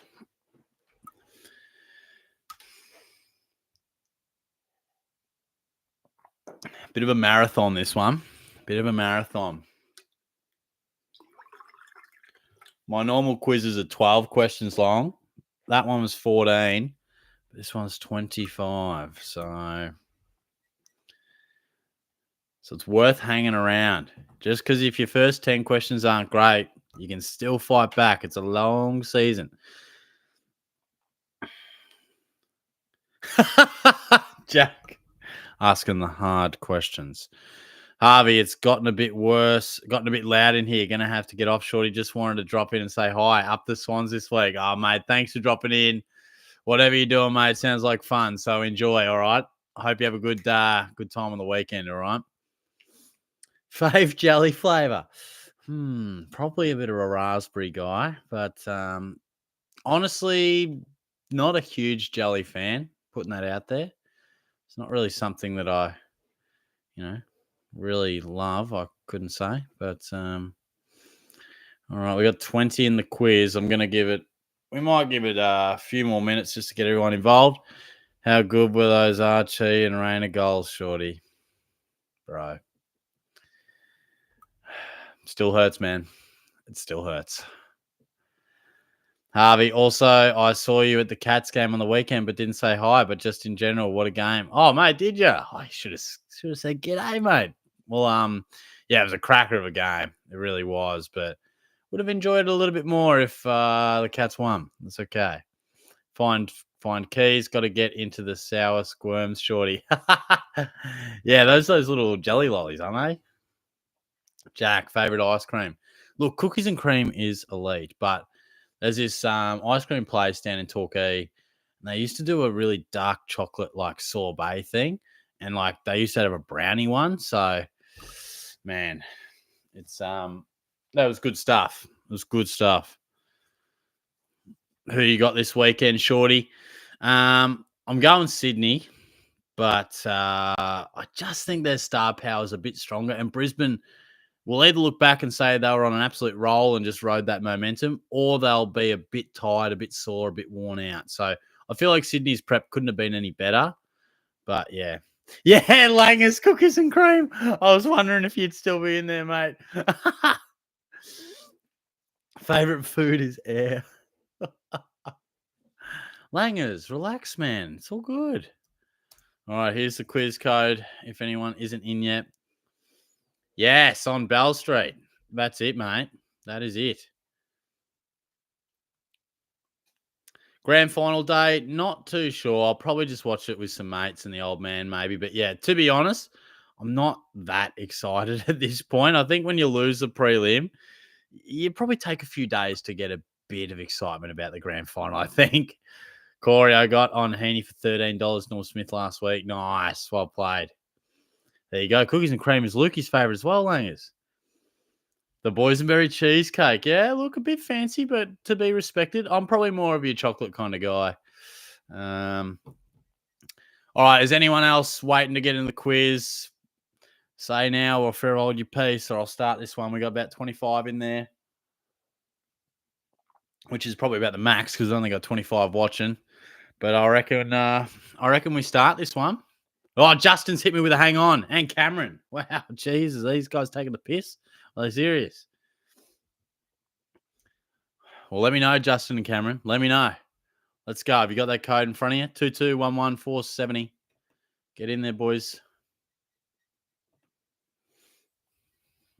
Bit of a marathon, this one. Bit of a marathon. My normal quizzes are 12 questions long. That one was 14. This one's 25. So it's worth hanging around. Just because if your first 10 questions aren't great, you can still fight back. It's a long season. Jack asking the hard questions. Harvey, it's gotten a bit worse, gotten a bit loud in here. Going to have to get off shorty. Just wanted to drop in and say hi. Up the Swans this week. Oh, mate, thanks for dropping in. Whatever you're doing, mate, sounds like fun. So enjoy, all right? I hope you have a good time on the weekend, all right? Fave jelly flavour. Probably a bit of a raspberry guy, but honestly, not a huge jelly fan, putting that out there. It's not really something that I, really love, I couldn't say. But, all right, we got 20 in the quiz. We might give it a few more minutes just to get everyone involved. How good were those Archie and Rayner goals, shorty? Bro. Still hurts, man. It still hurts. Harvey, also, I saw you at the Cats game on the weekend, but didn't say hi. But just in general, what a game! Oh, mate, did you? I should have said g'day, mate. Well, yeah, it was a cracker of a game. It really was, but would have enjoyed it a little bit more if the Cats won. That's okay. Find keys. Got to get into the sour squirms, shorty. Yeah, those little jelly lollies, aren't they? Jack, favorite ice cream. Look, cookies and cream is elite, but there's this ice cream place down in Torquay, and they used to do a really dark chocolate like sorbet thing, and like they used to have a brownie one. So, man, it's that was good stuff. It was good stuff. Who you got this weekend, shorty? I'm going Sydney, but I just think their star power is a bit stronger, and Brisbane will either look back and say they were on an absolute roll and just rode that momentum, or they'll be a bit tired, a bit sore, a bit worn out. So I feel like Sydney's prep couldn't have been any better. But yeah. Yeah, Langers, cookies and cream. I was wondering if you'd still be in there, mate. Favorite food is air. Langers, relax, man. It's all good. All right, here's the quiz code if anyone isn't in yet. Yes, on Bell Street. That's it, mate. That is it. Grand final day, not too sure. I'll probably just watch it with some mates and the old man maybe. But yeah, to be honest, I'm not that excited at this point. I think when you lose the prelim, you probably take a few days to get a bit of excitement about the grand final, I think. Corey, I got on Heaney for $13 Norm Smith last week. Nice. Well played. There you go. Cookies and cream is Lukey's favourite as well, Langers. The boysenberry cheesecake. Yeah, look, a bit fancy, but to be respected. I'm probably more of your chocolate kind of guy. All right, is anyone else waiting to get in the quiz? Say now or fair hold your peace, or I'll start this one. We got about 25 in there, which is probably about the max because I only got 25 watching. But I reckon we start this one. Oh, Justin's hit me with a hang on, and Cameron. Wow, Jesus, these guys taking the piss. Are they serious? Well, let me know, Justin and Cameron. Let me know. Let's go. Have you got that code in front of you? 2211470. Get in there, boys.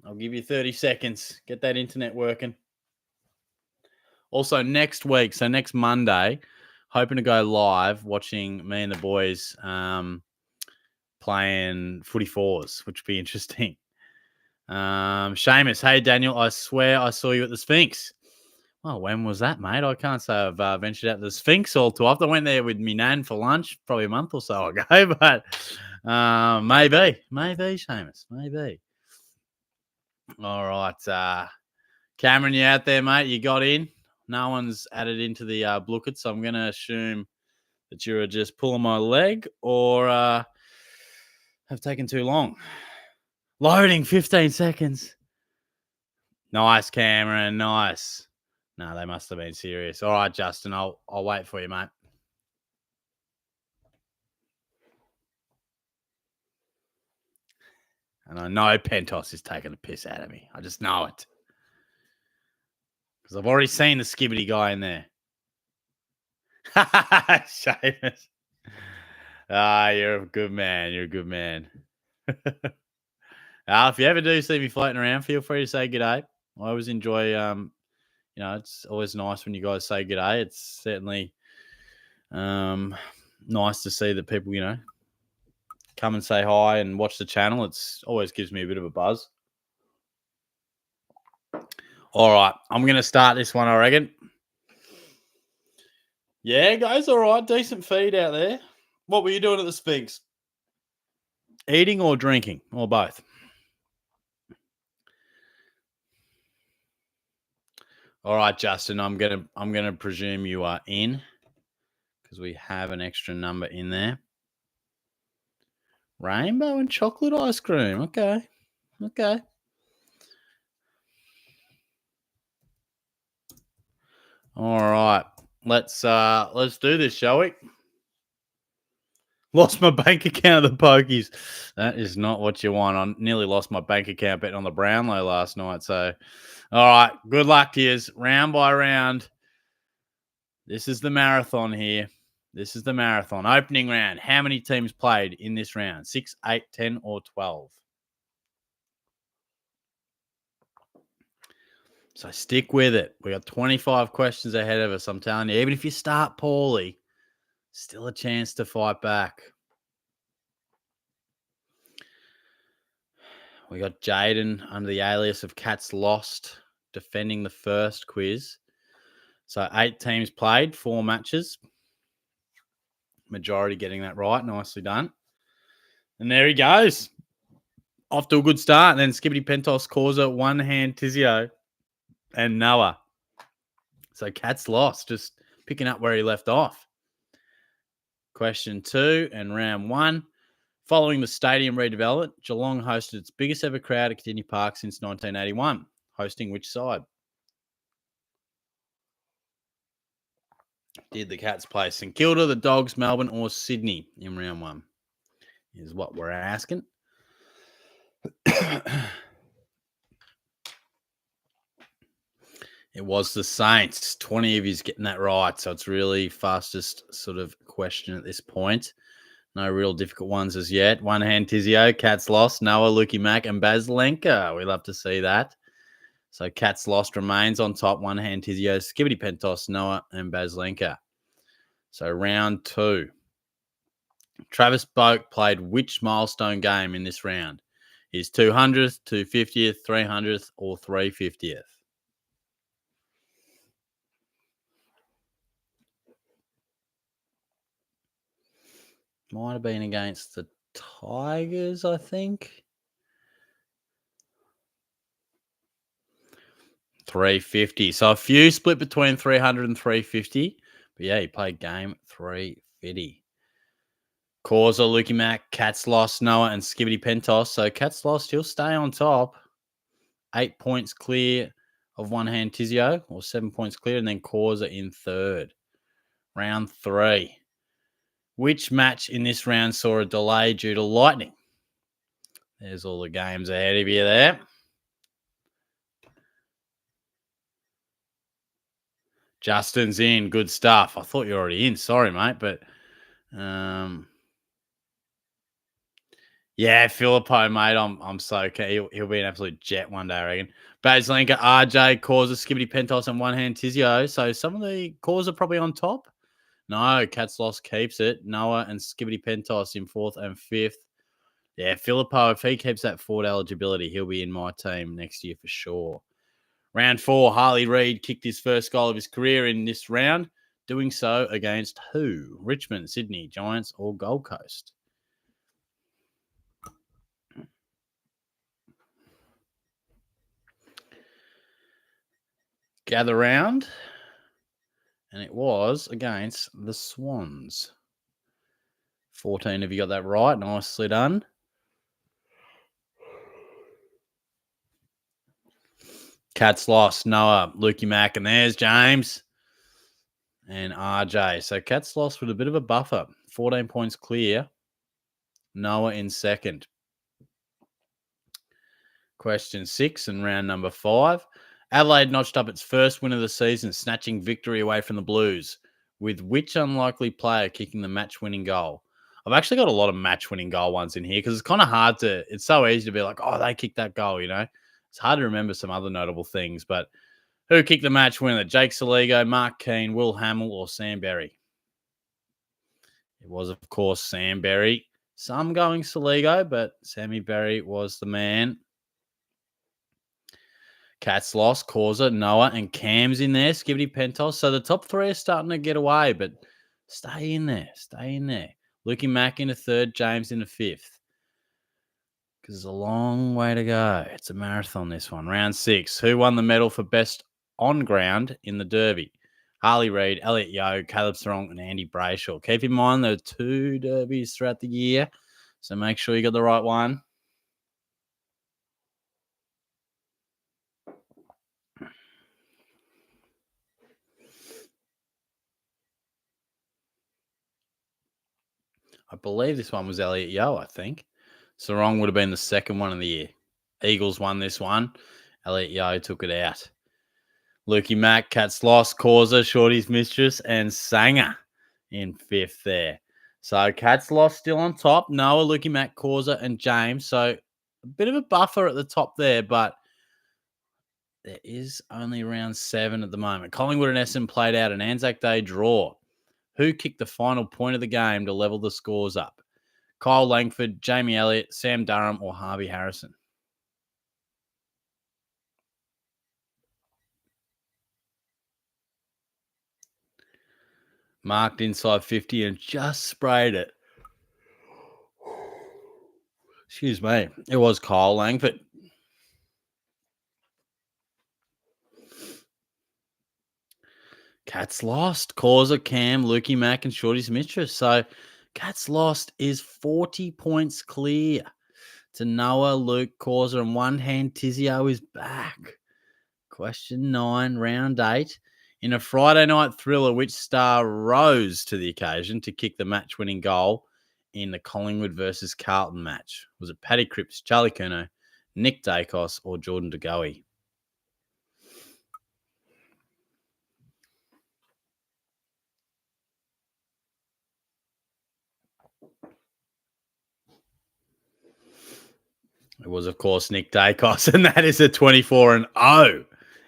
I'll give you 30 seconds. Get that internet working. Also, next week, so next Monday, hoping to go live watching me and the boys playing footy fours, which would be interesting. Seamus, hey, Daniel, I swear I saw you at the Sphinx. Well, when was that, mate? I can't say I've ventured out to the Sphinx all too often. I went there with me nan for lunch probably a month or so ago, but maybe, Seamus, maybe. All right. Cameron, you out there, mate? You got in? No one's added into the Blooket, so I'm going to assume that you were just pulling my leg or have taken too long. Loading, 15 seconds. Nice, Cameron, nice. No, they must have been serious. All right, Justin, I'll wait for you, mate. And I know Pentos is taking the piss out of me. I just know it. Because I've already seen the skibbity guy in there. Seamus. You're a good man. You're a good man. If you ever do see me floating around, feel free to say g'day. I always enjoy, it's always nice when you guys say g'day. It's certainly nice to see that people, come and say hi and watch the channel. It's always gives me a bit of a buzz. All right, I'm going to start this one, I reckon. Yeah, guys, all right. Decent feed out there. What were you doing at the Sphinx? Eating or drinking or both? All right, Justin, I'm gonna presume you are in because we have an extra number in there. Rainbow and chocolate ice cream. Okay. All right. Let's do this, shall we? Lost my bank account of the pokies. That is not what you want. I nearly lost my bank account betting on the Brownlow last night. So, all right. Good luck to you. Round by round. This is the marathon here. This is the marathon. Opening round. How many teams played in this round? 6, 8, 10, or 12? So stick with it. We got 25 questions ahead of us. I'm telling you, even if you start poorly, still a chance to fight back. We got Jaden under the alias of Cats Lost defending the first quiz. So 8 teams played, 4 matches. Majority getting that right. Nicely done. And there he goes. Off to a good start. And then Skibbity Pentos, Causa, One Hand Tizio, and Noah. So Cats Lost, just picking up where he left off. Question 2 and round 1. Following the stadium redevelopment, Geelong hosted its biggest ever crowd at Kidney Park since 1981. Hosting which side? Did the Cats play St Kilda, the Dogs, Melbourne, or Sydney in round 1? Is what we're asking. It was the Saints. 20 of you's getting that right. So it's really fastest sort of question at this point. No real difficult ones as yet. One Hand Tizio, Cats Lost, Noah, Lukey Mack, and Baslenka. We love to see that. So Cats Lost remains on top. One Hand Tizio, Skibbity Pentos, Noah, and Baslenka. So round 2. Travis Boak played which milestone game in this round? His 200th, 250th, 300th, or 350th? Might have been against the Tigers, I think. 350. So a few split between 300 and 350. But yeah, he played game 350. Causa, Lukey Mack, Cats lost, Noah, and Skibbity Pentos. So Cats lost, he'll stay on top. 8 points clear of one hand Tizio, or 7 points clear, and then Causa in third. Round 3. Which match in this round saw a delay due to lightning? There's all the games ahead of you there. Justin's in. Good stuff. I thought you were already in. Sorry, mate. But, yeah, Filippo, mate, I'm so okay. He'll be an absolute jet one day, I reckon. Baslenka, RJ, Causa, Skibbity Pentos, and one hand Tizio. So some of the Causa probably on top. No, Cats lost keeps it. Noah and Skibbity Pentos in 4th and 5th. Yeah, Filippo, if he keeps that forward eligibility, he'll be in my team next year for sure. Round 4, Harley Reid kicked his first goal of his career in this round, doing so against who? Richmond, Sydney, Giants, or Gold Coast? Gather round. And it was against the Swans. 14 of you got that right. Nicely done. Cats lost. Noah, Lukey Mack, and there's James and RJ. So Cats lost with a bit of a buffer. 14 points clear. Noah in second. Question 6 and round number 5. Adelaide notched up its first win of the season, snatching victory away from the Blues, with which unlikely player kicking the match-winning goal? I've actually got a lot of match-winning goal ones in here because it's kind of hard to, it's so easy to be like, oh, they kicked that goal, you know? It's hard to remember some other notable things, but who kicked the match winner? Jake Saligo, Mark Keane, Will Hamill, or Sam Berry? It was, of course, Sam Berry. Some going Saligo, but Sammy Berry was the man. Cats lost, Causa, Noah, and Cam's in there. Skibbity Pentos. So the top 3 are starting to get away, but stay in there. Stay in there. Lukey Mack in the 3rd, James in the 5th. Because it's a long way to go. It's a marathon, this one. Round 6. Who won the medal for best on ground in the Derby? Harley Reid, Elliot Yeo, Caleb Strong, and Andy Brayshaw. Keep in mind there are 2 derbies throughout the year, so make sure you got the right one. I believe this one was Elliot Yeo, I think. Sarong would have been the second one of the year. Eagles won this one. Elliot Yeo took it out. Lukey Mack, Cats lost, Causa, Shorty's Mistress, and Sanger in 5th there. So Cats lost still on top. Noah, Lukey Mack, Causa, and James. So a bit of a buffer at the top there, but there is only round 7 at the moment. Collingwood and Essendon played out an Anzac Day draw. Who kicked the final point of the game to level the scores up? Kyle Langford, Jamie Elliott, Sam Durham, or Harvey Harrison? Marked inside 50 and just sprayed it. Excuse me. It was Kyle Langford. Cats lost. Causa, Cam, Lukey Mack, and Shorty's Mistress. So Cats lost is 40 points clear to Noah, Luke, Causa, and one hand Tizio is back. Question 9, round 8. In a Friday night thriller, which star rose to the occasion to kick the match-winning goal in the Collingwood versus Carlton match? Was it Paddy Cripps, Charlie Curnow, Nick Dacos, or Jordan De Goey? It was, of course, Nick Dacos, and that is a 24-0.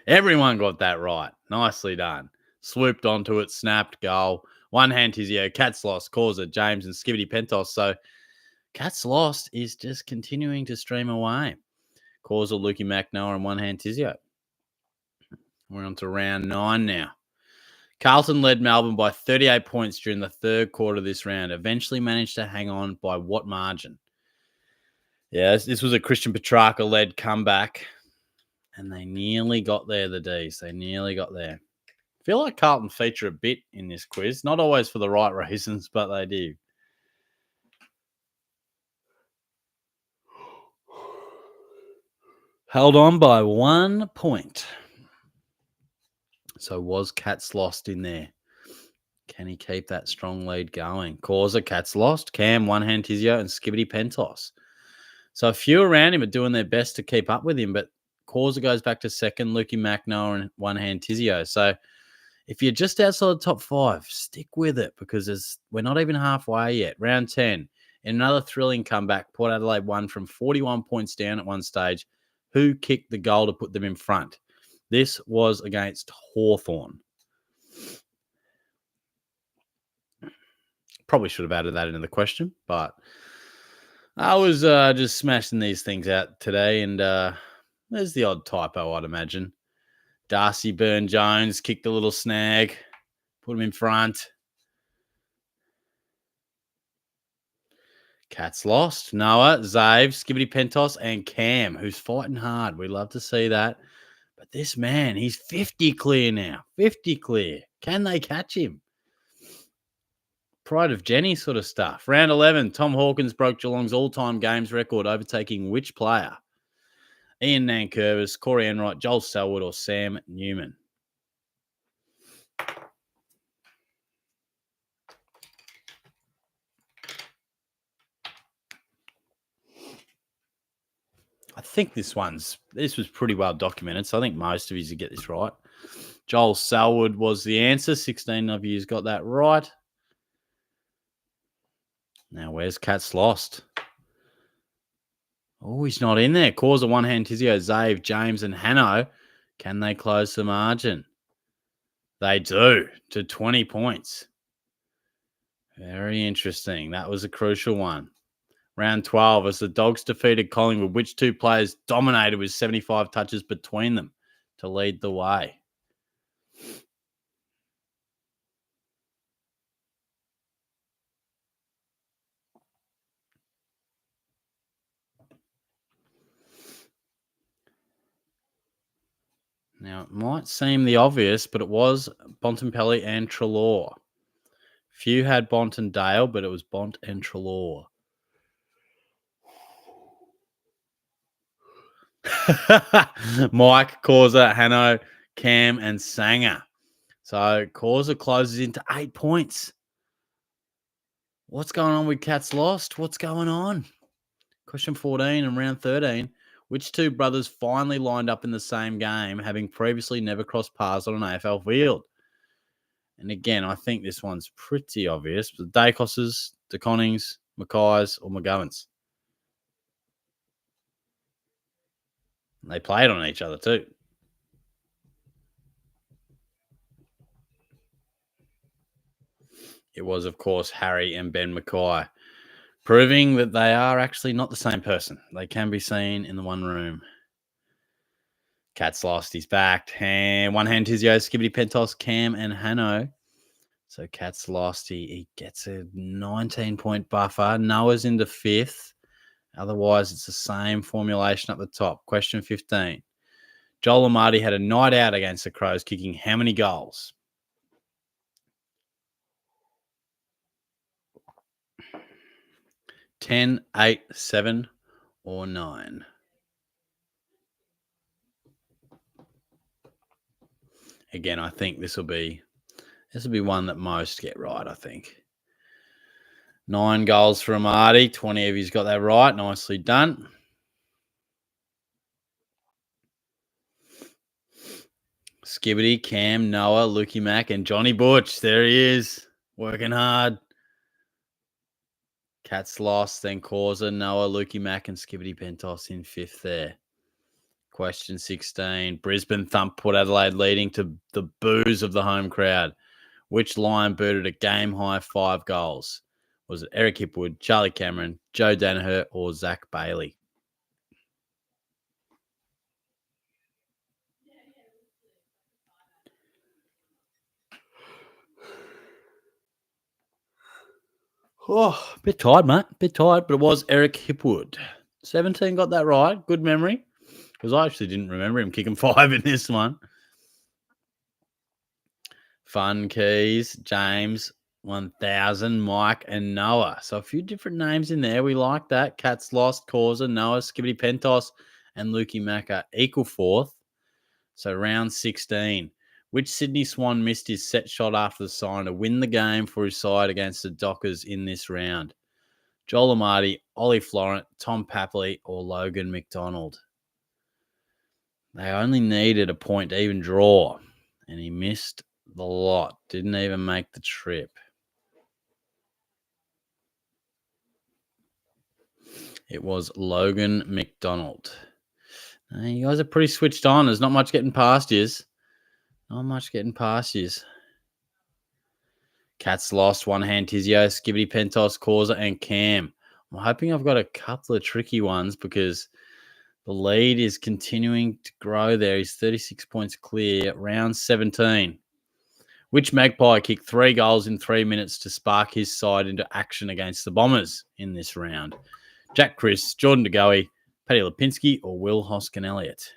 Everyone got that right. Nicely done. Swooped onto it, snapped, goal. One hand Tizio, Cats lost, Causa, James, and Skibbity Pentos. So Cats lost is just continuing to stream away. Causa, Lukey Mack, Noah, and one hand Tizio. We're on to round 9 now. Carlton led Melbourne by 38 points during the 3rd quarter of this round. Eventually managed to hang on by what margin? Yeah, this was a Christian Petrarca-led comeback, and they nearly got there, the Ds. They nearly got there. I feel like Carlton feature a bit in this quiz. Not always for the right reasons, but they do. Held on by 1 point. So was Cats lost in there? Can he keep that strong lead going? Causa, Cats lost. Cam, one hand Tizio, and Skibbity Pentos. So a few around him are doing their best to keep up with him, but Causa goes back to second, Lukey Macnoa and one hand Tizio. So if you're just outside the top 5, stick with it because we're not even halfway yet. Round 10, in another thrilling comeback, Port Adelaide won from 41 points down at one stage. Who kicked the goal to put them in front? This was against Hawthorn. Probably should have added that into the question, but I was just smashing these things out today, and there's the odd typo, I'd imagine. Darcy Byrne-Jones kicked a little snag, put him in front. Cats lost. Noah, Zave, Skibbity Pentos, and Cam, who's fighting hard. We love to see that. But this man, he's 50 clear now. 50 clear. Can they catch him? Pride of Jenny sort of stuff. Round 11, Tom Hawkins broke Geelong's all-time games record, overtaking which player? Ian Nankervis, Corey Enright, Joel Selwood, or Sam Newman? I think this was pretty well documented, so I think most of you get this right. Joel Selwood was the answer. 16 of you got that right. Now, where's Cats lost? Oh, he's not in there. Causa, one hand, Tizio, Zave, James, and Hanno. Can they close the margin? They do, to 20 points. Very interesting. That was a crucial one. Round 12, as the Dogs defeated Collingwood, which two players dominated with 75 touches between them to lead the way? Now, it might seem the obvious, but it was Bontempelli and Treloar. Few had Bont and Dale, but it was Bont and Treloar. Mike, Causa, Hanno, Cam, and Sanger. So Causa closes into 8 points. What's going on with Cats lost? What's going on? Question 14 and round 13. Which two brothers finally lined up in the same game, having previously never crossed paths on an AFL field? And again, I think this one's pretty obvious. The Dacoses, De Connings, Mackays, or McGovens. They played on each other too. It was, of course, Harry and Ben Mackay, proving that they are actually not the same person. They can be seen in the one room. Cats lost. He's back. And one hand Tizio, Skibbity Pentos, Cam, and Hanno. So Cats lost. He gets a 19-point buffer. Noah's into 5th. Otherwise, it's the same formulation up the top. Question 15. Joel Amati had a night out against the Crows, kicking how many goals? 10, 8, 7, or 9? Again, I think this will be one that most get right, I think. 9 goals for Amati. 20 of you's got that right. Nicely done. Skibbity, Cam, Noah, Lukey Mack, and Johnny Butch. There he is, working hard. Cats lost, then Causa, Noah, Lukey Mack, and Skibbity Pentos in 5th there. Question 16. Brisbane thumped Port Adelaide, leading to the boos of the home crowd. Which Lion booted a game-high 5 goals? Was it Eric Hipwood, Charlie Cameron, Joe Danaher, or Zach Bailey? Oh, a bit tired, mate. Bit tired, but it was Eric Hipwood. 17 got that right. Good memory. Because I actually didn't remember him kicking 5 in this one. Fun Keys, James, 1000, Mike, and Noah. So a few different names in there. We like that. Cats lost, Causa, Noah, Skibbity Pentos, and Lukey Mack are equal fourth. So round 16. Which Sydney Swan missed his set shot after the sign to win the game for his side against the Dockers in this round? Joel Amati, Ollie Florent, Tom Papley, or Logan McDonald? They only needed a point to even draw, and he missed the lot. Didn't even make the trip. It was Logan McDonald. You guys are pretty switched on. There's not much getting past yous. Not much getting past yous. Cats lost, one hand Tizio, Skibbity, Pentos, Causa, and Cam. I'm hoping I've got a couple of tricky ones because the lead is continuing to grow there. He's 36 points clear. Round 17. Which Magpie kicked 3 goals in 3 minutes to spark his side into action against the Bombers in this round? Jack Chris, Jordan De Goey, Paddy Lipinski, or Will Hoskin-Elliott?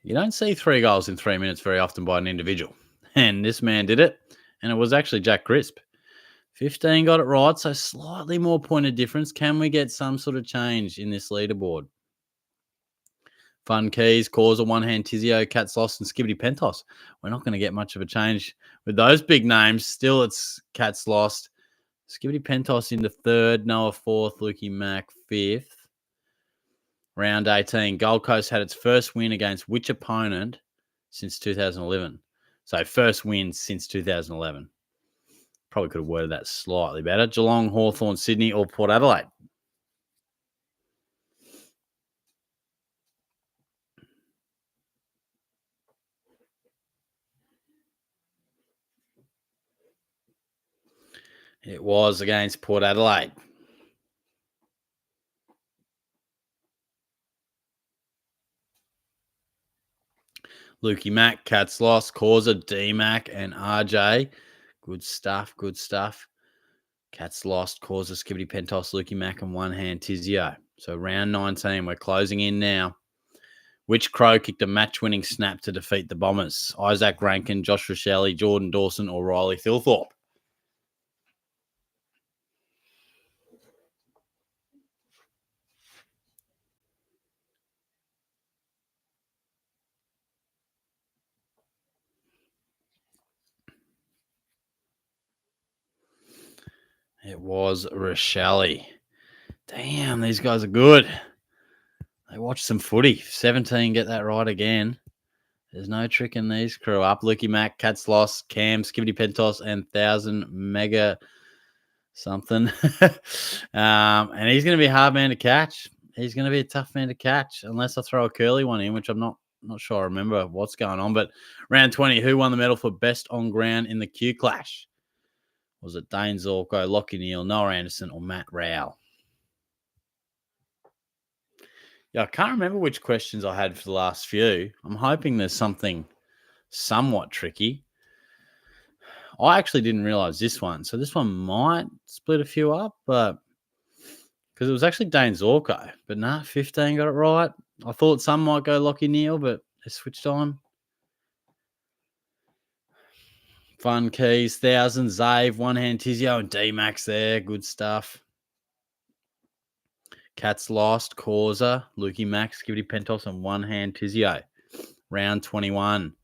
You don't see 3 goals in 3 minutes very often by an individual. And this man did it. And it was actually Jack Crisp. 15 got it right, so slightly more point of difference. Can we get some sort of change in this leaderboard? Fun Keys, Causa, One Hand Tizio, Cats Lost, and Skibbity Pentos. We're not going to get much of a change with those big names. Still, it's Cats Lost. Skibbity Pentos into third, Noah fourth, Lukey Mack fifth. Round 18, Gold Coast had its first win against which opponent since 2011? So first win since 2011. Probably could have worded that slightly better. Geelong, Hawthorn, Sydney, or Port Adelaide? It was against Port Adelaide. Lukey Mack, Cats Lost, Causa, D-Mac, and RJ. Good stuff, good stuff. Cats Lost, Causa, Skibbity Pentos, Lukey Mack, and One Hand Tizio. So round 19, we're closing in now. Which Crow kicked a match-winning snap to defeat the Bombers? Isaac Rankin, Josh Rochelle, Jordan Dawson, or Riley Thilthorpe? It was Rochelle. Damn, these guys are good. They watch some footy. 17, get that right again. There's no tricking these crew up. Lukey Mack, Cats Lost, Cam, Skibbity Pentos, and 1,000 Mega something. And he's going to be a hard man to catch. He's going to be a tough man to catch unless I throw a curly one in, which I'm not sure I remember what's going on. But round 20, who won the medal for best on ground in the Q Clash? Was it Dane Zorko, Lockie Neal, Noah Anderson, or Matt Rowell? Yeah, I can't remember which questions I had for the last few. I'm hoping there's something somewhat tricky. I actually didn't realize this one. So this one might split a few up, but because it was actually Dane Zorko. But nah, 15 got it right. I thought some might go Lockie Neal, but they switched on. Fun Keys, 1,000, Zave, One Hand Tizio, and D-Max there. Good stuff. Cats Lost, Causa, Lukey Max, Skibbity Pentos, and One Hand Tizio. Round 21.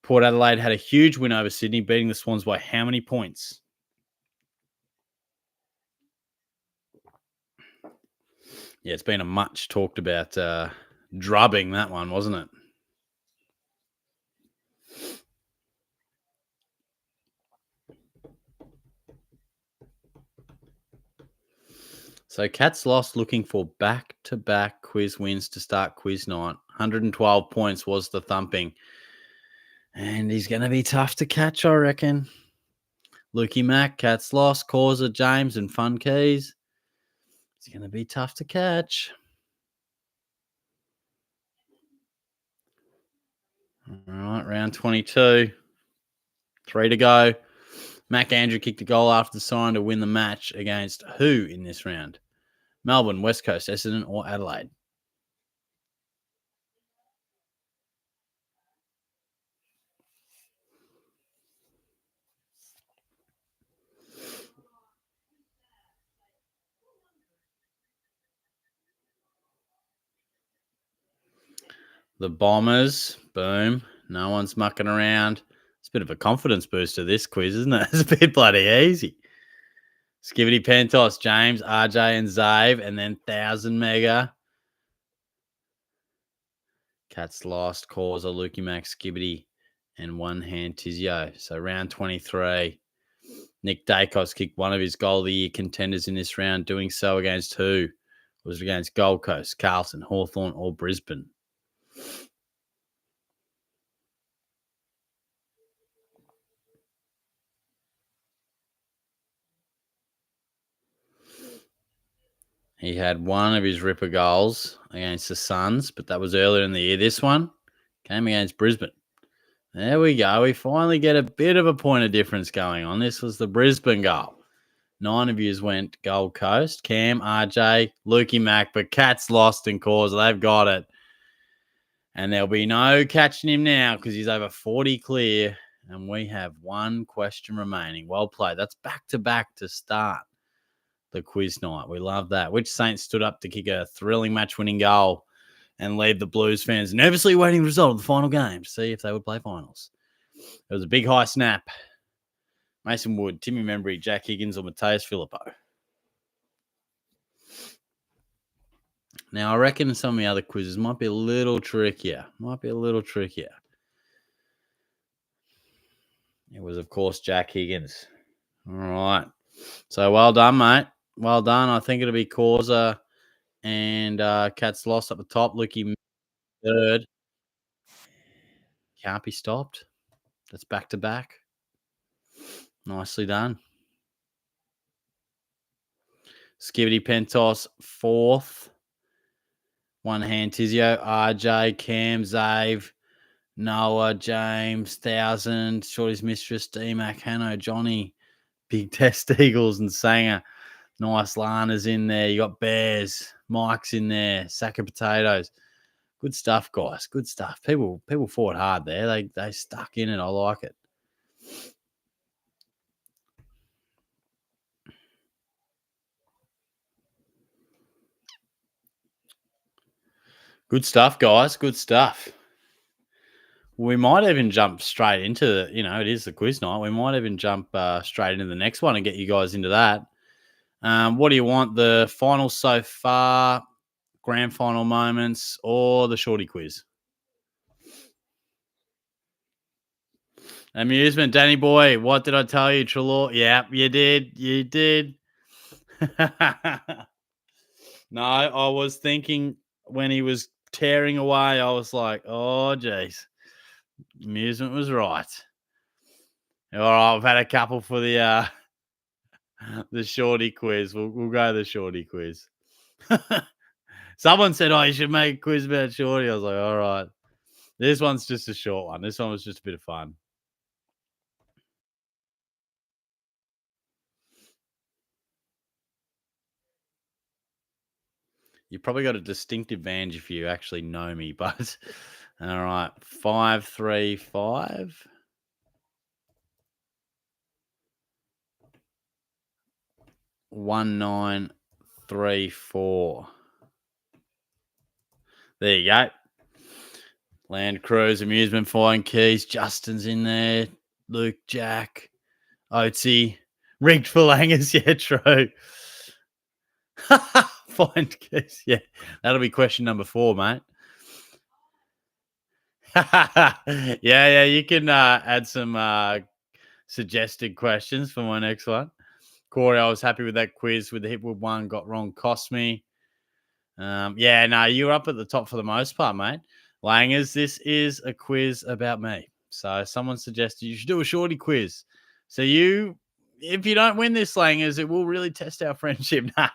Port Adelaide had a huge win over Sydney, beating the Swans by how many points? Yeah, it's been a much talked about drubbing, that one, wasn't it? So Cats Lost looking for back-to-back quiz wins to start quiz night. 112 points was the thumping. And he's going to be tough to catch, I reckon. Lukey Mack, Cats Lost, Causa, James, and Fun Keys. It's going to be tough to catch. All right, round 22. 3 to go. Mac Andrew kicked a goal after the sign to win the match against who in this round? Melbourne, West Coast, Essendon, or Adelaide? The Bombers. Boom. No one's mucking around. It's a bit of a confidence booster, this quiz, isn't it? It's a bit bloody easy. Skivity Pentos, James, RJ, and Zave, and then 1,000 mega. Cats lost, Causa, Lukey Max, Skibity, and one hand Tizio. So round 23. Nick Dacos kicked one of his goal of the year contenders in this round, doing so against who? It was against Gold Coast, Carlton, Hawthorn, or Brisbane. He had one of his ripper goals against the Suns, but that was earlier in the year. This one came against Brisbane. There we go. We finally get a bit of a point of difference going on. This was the Brisbane goal. 9 of yous went Gold Coast. Cam, RJ, Lukey Mac, but Cats lost in cause. They've got it. And there'll be no catching him now because he's over 40 clear. And we have one question remaining. Well played. That's back-to-back to start the quiz night. We love that. Which Saints stood up to kick a thrilling match-winning goal and leave the Blues fans nervously waiting the result of the final game to see if they would play finals? It was a big high snap. Mason Wood, Timmy Membry, Jack Higgins, or Mateus Filippo. Now, I reckon some of the other quizzes might be a little trickier. It was, of course, Jack Higgins. All right. So, well done, mate. Well done. I think it'll be Causa and Cats lost at the top. Lukey third. Can't be stopped. That's back-to-back. Nicely done. Skivity Pentos, fourth. One hand Tizio, RJ, Cam, Zave, Noah, James, 1,000, Shorty's Mistress, D-Mac, Hanno, Johnny, Big Test Eagles, and Sanger. Nice Lana's in there. You got Bears, Mike's in there, sack of potatoes. Good stuff, guys. Good stuff. People fought hard there. They stuck in it. I like it. Good stuff, guys. Good stuff. We might even jump straight into it is the quiz night. We might even jump straight into the next one and get you guys into that. What do you want? The finals so far, grand final moments, or the shorty quiz? Amusement, Danny boy. What did I tell you, Trelaw? Yeah, you did. You did. No, I was thinking when he was tearing away, I was like, oh, geez. Amusement was right. All right, I've had a couple for the shorty quiz. We'll go the shorty quiz. Someone said, oh, you should make a quiz about shorty. I was like, all right. This one's just a short one. This one was just a bit of fun. You probably got a distinct advantage if you actually know me, but all right. 535. 1934. There you go. Land Cruise, Amusement, Flying Keys. Justin's in there. Luke, Jack, Oatsy. Rigged for Langers. Yeah, true. Flying Keys. Yeah, that'll be question number 4, mate. yeah. You can add some suggested questions for my next one. Corey, I was happy with that quiz with the Hipwood one. Got wrong, cost me. You're up at the top for the most part, mate. Langers, this is a quiz about me. So someone suggested you should do a shorty quiz. So if you don't win this, Langers, it will really test our friendship. Nah,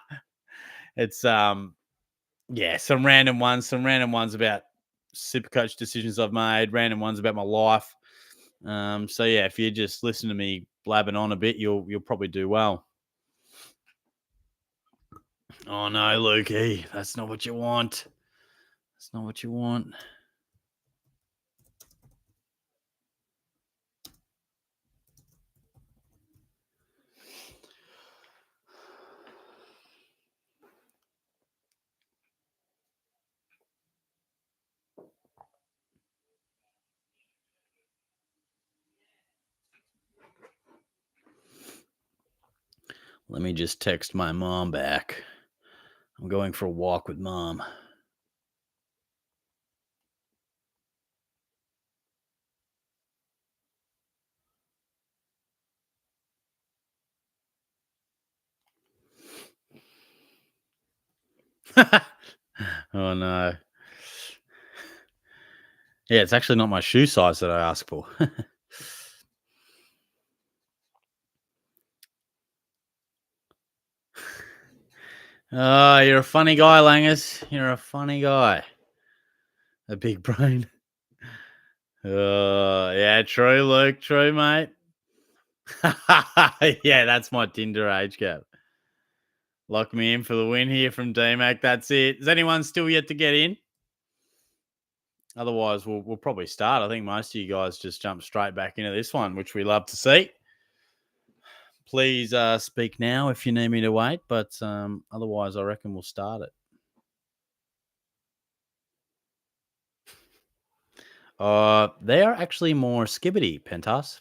it's some random ones about Supercoach decisions I've made, random ones about my life. If you just listen to me blabbing on a bit, you'll probably do well. Oh no, Lukey, that's not what you want. That's not what you want. Let me just text my mom back. I'm going for a walk with mom. Oh, no. Yeah, it's actually not my shoe size that I asked for. Oh, you're a funny guy, Langers. You're a funny guy. A big brain. Yeah, true, Luke. True, mate. Yeah, that's my Tinder age gap. Lock me in for the win here from DMAC. That's it. Is anyone still yet to get in? Otherwise, we'll probably start. I think most of you guys just jump straight back into this one, which we love to see. Please speak now if you need me to wait, but otherwise, I reckon we'll start it. They are actually more skibbity, Pentas.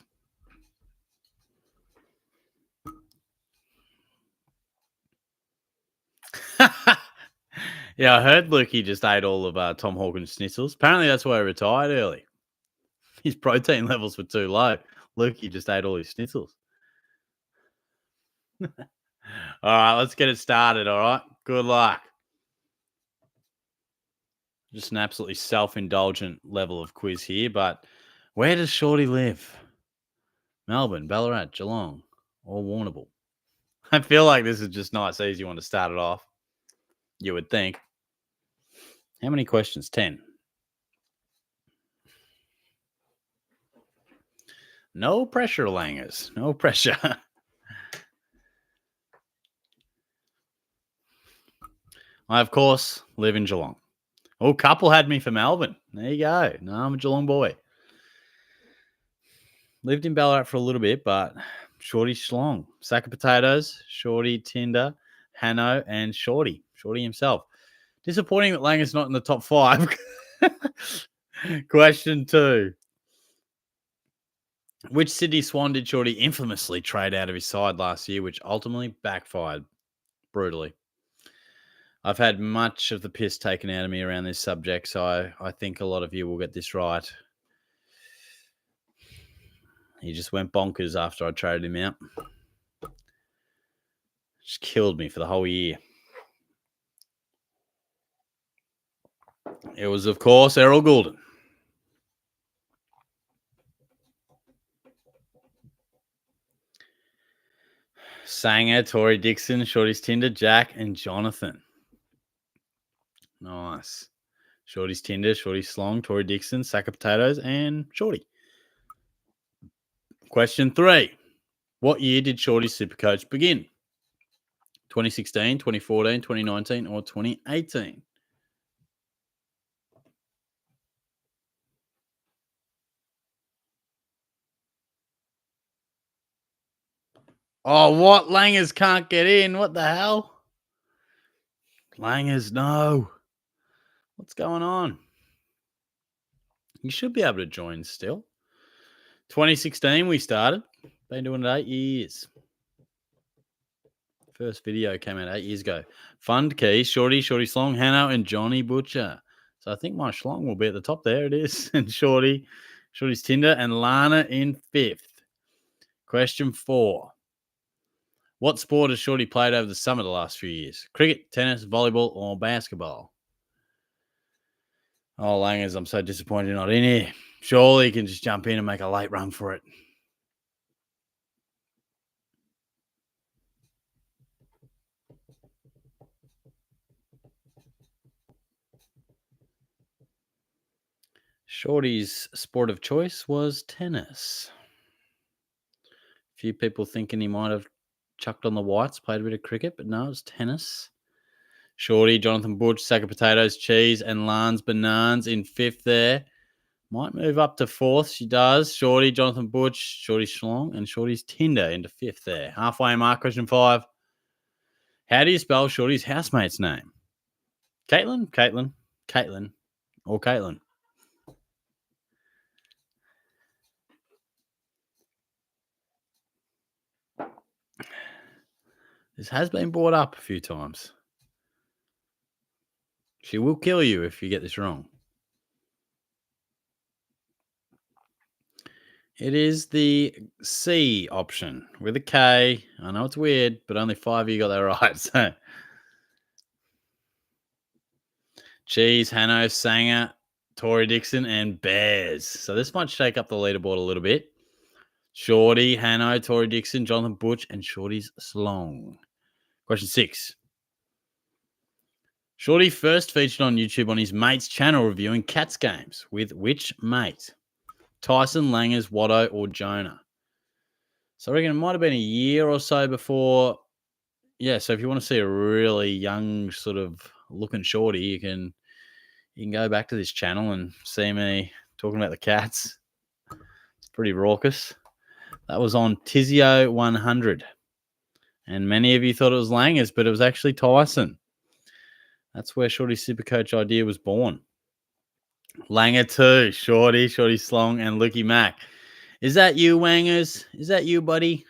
Yeah, I heard Lukey just ate all of Tom Hawkins' schnitzels. Apparently, that's why he retired early. His protein levels were too low. Lukey just ate all his schnitzels. All right, let's get it started. All right, good luck. Just an absolutely self-indulgent level of quiz here, but where does Shorty live? Melbourne, Ballarat, Geelong, or Warrnambool? I feel like this is just nice, easy one to start it off. You would think. How many questions? 10. No pressure, Langers. No pressure. I, of course, live in Geelong. Oh, couple had me for Melbourne. There you go. No, I'm a Geelong boy. Lived in Ballarat for a little bit, but Shorty Schlong. Sack of potatoes, Shorty Tinder, Hanno, and Shorty. Shorty himself. Disappointing that Langers not in the top 5. Question 2. Which Sydney Swan did Shorty infamously trade out of his side last year, which ultimately backfired brutally? I've had much of the piss taken out of me around this subject, so I think a lot of you will get this right. He just went bonkers after I traded him out. Just killed me for the whole year. It was, of course, Errol Goulden. Sanger, Tory Dixon, Shorty's Tinder, Jack, and Jonathan. Nice. Shorty's Tinder, Shorty's Slong, Tory Dixon, Sack of Potatoes, and Shorty. Question 3. What year did Shorty's Supercoach begin? 2016, 2014, 2019, or 2018? Oh, what? Langers can't get in. What the hell? Langers, no. What's going on? You should be able to join still. 2016, we started. Been doing it 8 years. First video came out 8 years ago. Fund Key, Shorty, Shorty Slong, Hanno, and Johnny Butcher. So I think my Schlong will be at the top. There it is. And Shorty, Shorty's Tinder, and Lana in 5th. Question 4. What sport has Shorty played over the summer the last few years? Cricket, tennis, volleyball, or basketball? Oh, Langers, I'm so disappointed you're not in here. Surely you can just jump in and make a late run for it. Shorty's sport of choice was tennis. A few people thinking he might have chucked on the whites, played a bit of cricket, but no, it was tennis. Shorty, Jonathan Butch, sack of potatoes, cheese, and Lance Bananas in 5th there. Might move up to 4th. She does. Shorty, Jonathan Butch, Shorty Schlong, and Shorty's Tinder into 5th there. Halfway mark, question 5. How do you spell Shorty's housemate's name? Caitlin, or Caitlin? This has been brought up a few times. She will kill you if you get this wrong. It is the C option with a K. I know it's weird, but only 5 of you got that right. So, Cheese, Hanno, Sanger, Tory Dixon, and Bears. So this might shake up the leaderboard a little bit. Shorty, Hanno, Tory Dixon, Jonathan Butch, and Shorty's Slong. Question 6. Shorty first featured on YouTube on his mate's channel reviewing Cats games. With which mate? Tyson, Langers, Watto, or Jonah? So I reckon it might have been a year or so before. Yeah, so if you want to see a really young sort of looking Shorty, you can go back to this channel and see me talking about the Cats. It's pretty raucous. That was on Tizio 100. And many of you thought it was Langers, but it was actually Tyson. That's where Shorty's Supercoach idea was born. Langer 2, Shorty Slong, and Lukey Mack. Is that you, Wangers? Is that you, buddy?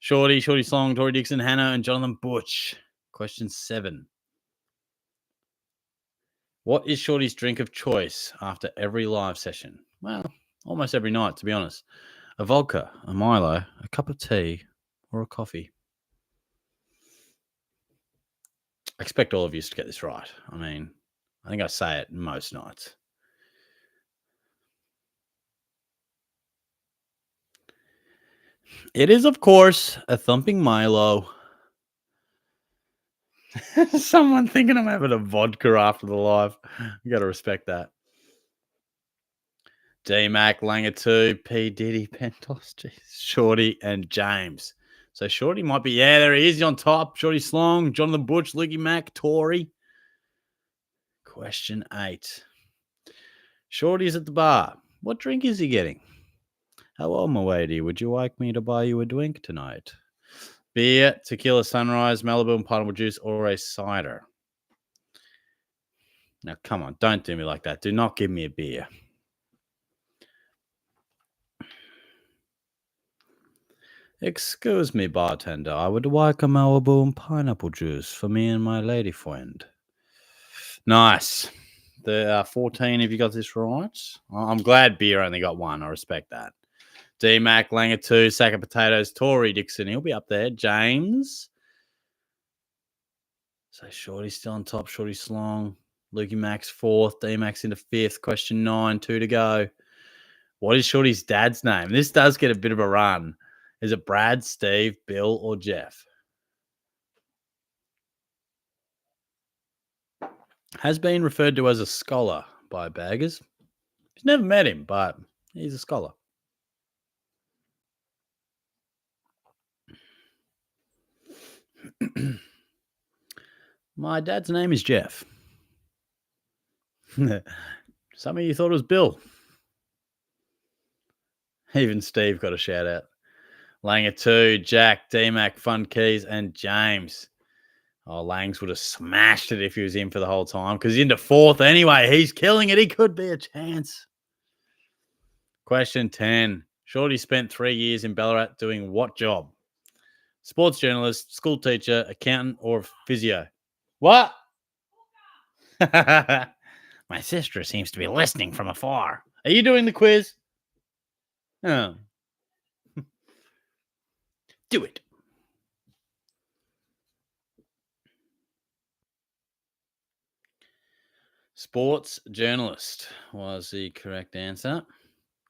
Shorty Slong, Tory Dixon, Hannah, and Jonathan Butch. Question 7. What is Shorty's drink of choice after every live session? Well, almost every night, to be honest. A vodka, a Milo, a cup of tea, or a coffee. I expect all of you to get this right. I mean, I think I say it most nights. It is, of course, a thumping Milo. Someone thinking I'm having a vodka after the live. You got to respect that. D-Mac, Langer 2, P. Diddy, Pentos, Shorty, and James. So Shorty might be, there he is. He's on top. Shorty Slong, Jonathan Butch, Lukey Mack, Tory. Question 8. Shorty's at the bar. What drink is he getting? Hello, my lady. Would you like me to buy you a drink tonight? Beer, tequila sunrise, Malibu and pineapple juice, or a cider? Now, come on. Don't do me like that. Do not give me a beer. Excuse me, bartender. I would like a Malibu and pineapple juice for me and my lady friend. Nice. There are 14 if you got this right. I'm glad beer only got 1. I respect that. D-Mac, Langer 2, sack of potatoes, Tory Dixon. He'll be up there. James. So Shorty's still on top. Shorty Slong. Lukey Mack's 4th. D-Mac's into 5th. Question 9. 2 to go. What is Shorty's dad's name? This does get a bit of a run. Is it Brad, Steve, Bill, or Jeff? Has been referred to as a scholar by baggers. He's never met him, but he's a scholar. My dad's name is Jeff. Some of you thought it was Bill. Even Steve got a shout out. Langer 2, Jack, D-Mac, Fun Keys, and James. Oh, Langs would have smashed it if he was in for the whole time because he's into 4th anyway. He's killing it. He could be a chance. Question 10. Shorty spent 3 years in Ballarat doing what job? Sports journalist, school teacher, accountant, or physio? What? My sister seems to be listening from afar. Are you doing the quiz? Oh. Do it. Sports journalist was the correct answer.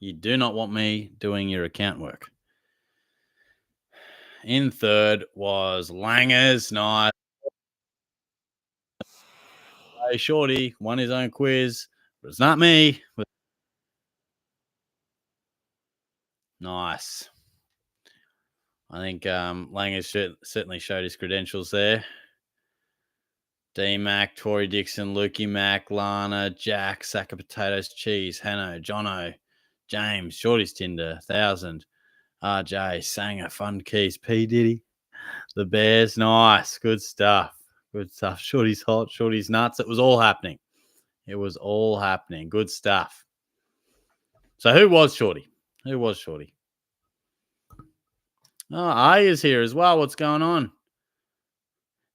You do not want me doing your account work. In 3rd was Langers. Nice. Hey, Shorty won his own quiz, but it's not me. Nice. I think Langers certainly showed his credentials there. D-Mac, Tory Dixon, Lukey Mack, Lana, Jack, sack of potatoes, cheese, Hanno, Jono, James, Shorty's Tinder, 1000, RJ, Sanger, Fun Keys, P. Diddy, the Bears. Nice. Good stuff. Good stuff. Shorty's hot. Shorty's nuts. It was all happening. It was all happening. Good stuff. So who was Shorty? Who was Shorty? Oh, Aya's here as well. What's going on?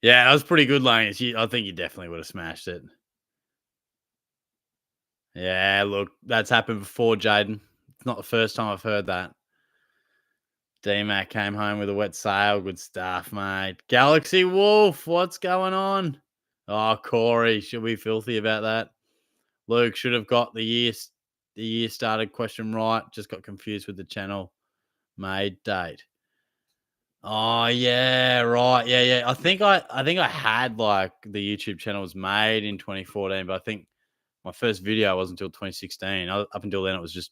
Yeah, that was pretty good, Langus. I think you definitely would have smashed it. Yeah, look, that's happened before, Jaden. It's not the first time I've heard that. D-Mac came home with a wet sail. Good stuff, mate. Galaxy Wolf, what's going on? Oh, Corey, should we be filthy about that? Luke should have got the year started question right. Just got confused with the channel made date. Oh yeah, right. Yeah. I think I had like the YouTube channel was made in 2014, but I think my first video wasn't until 2016. Up until then, it was just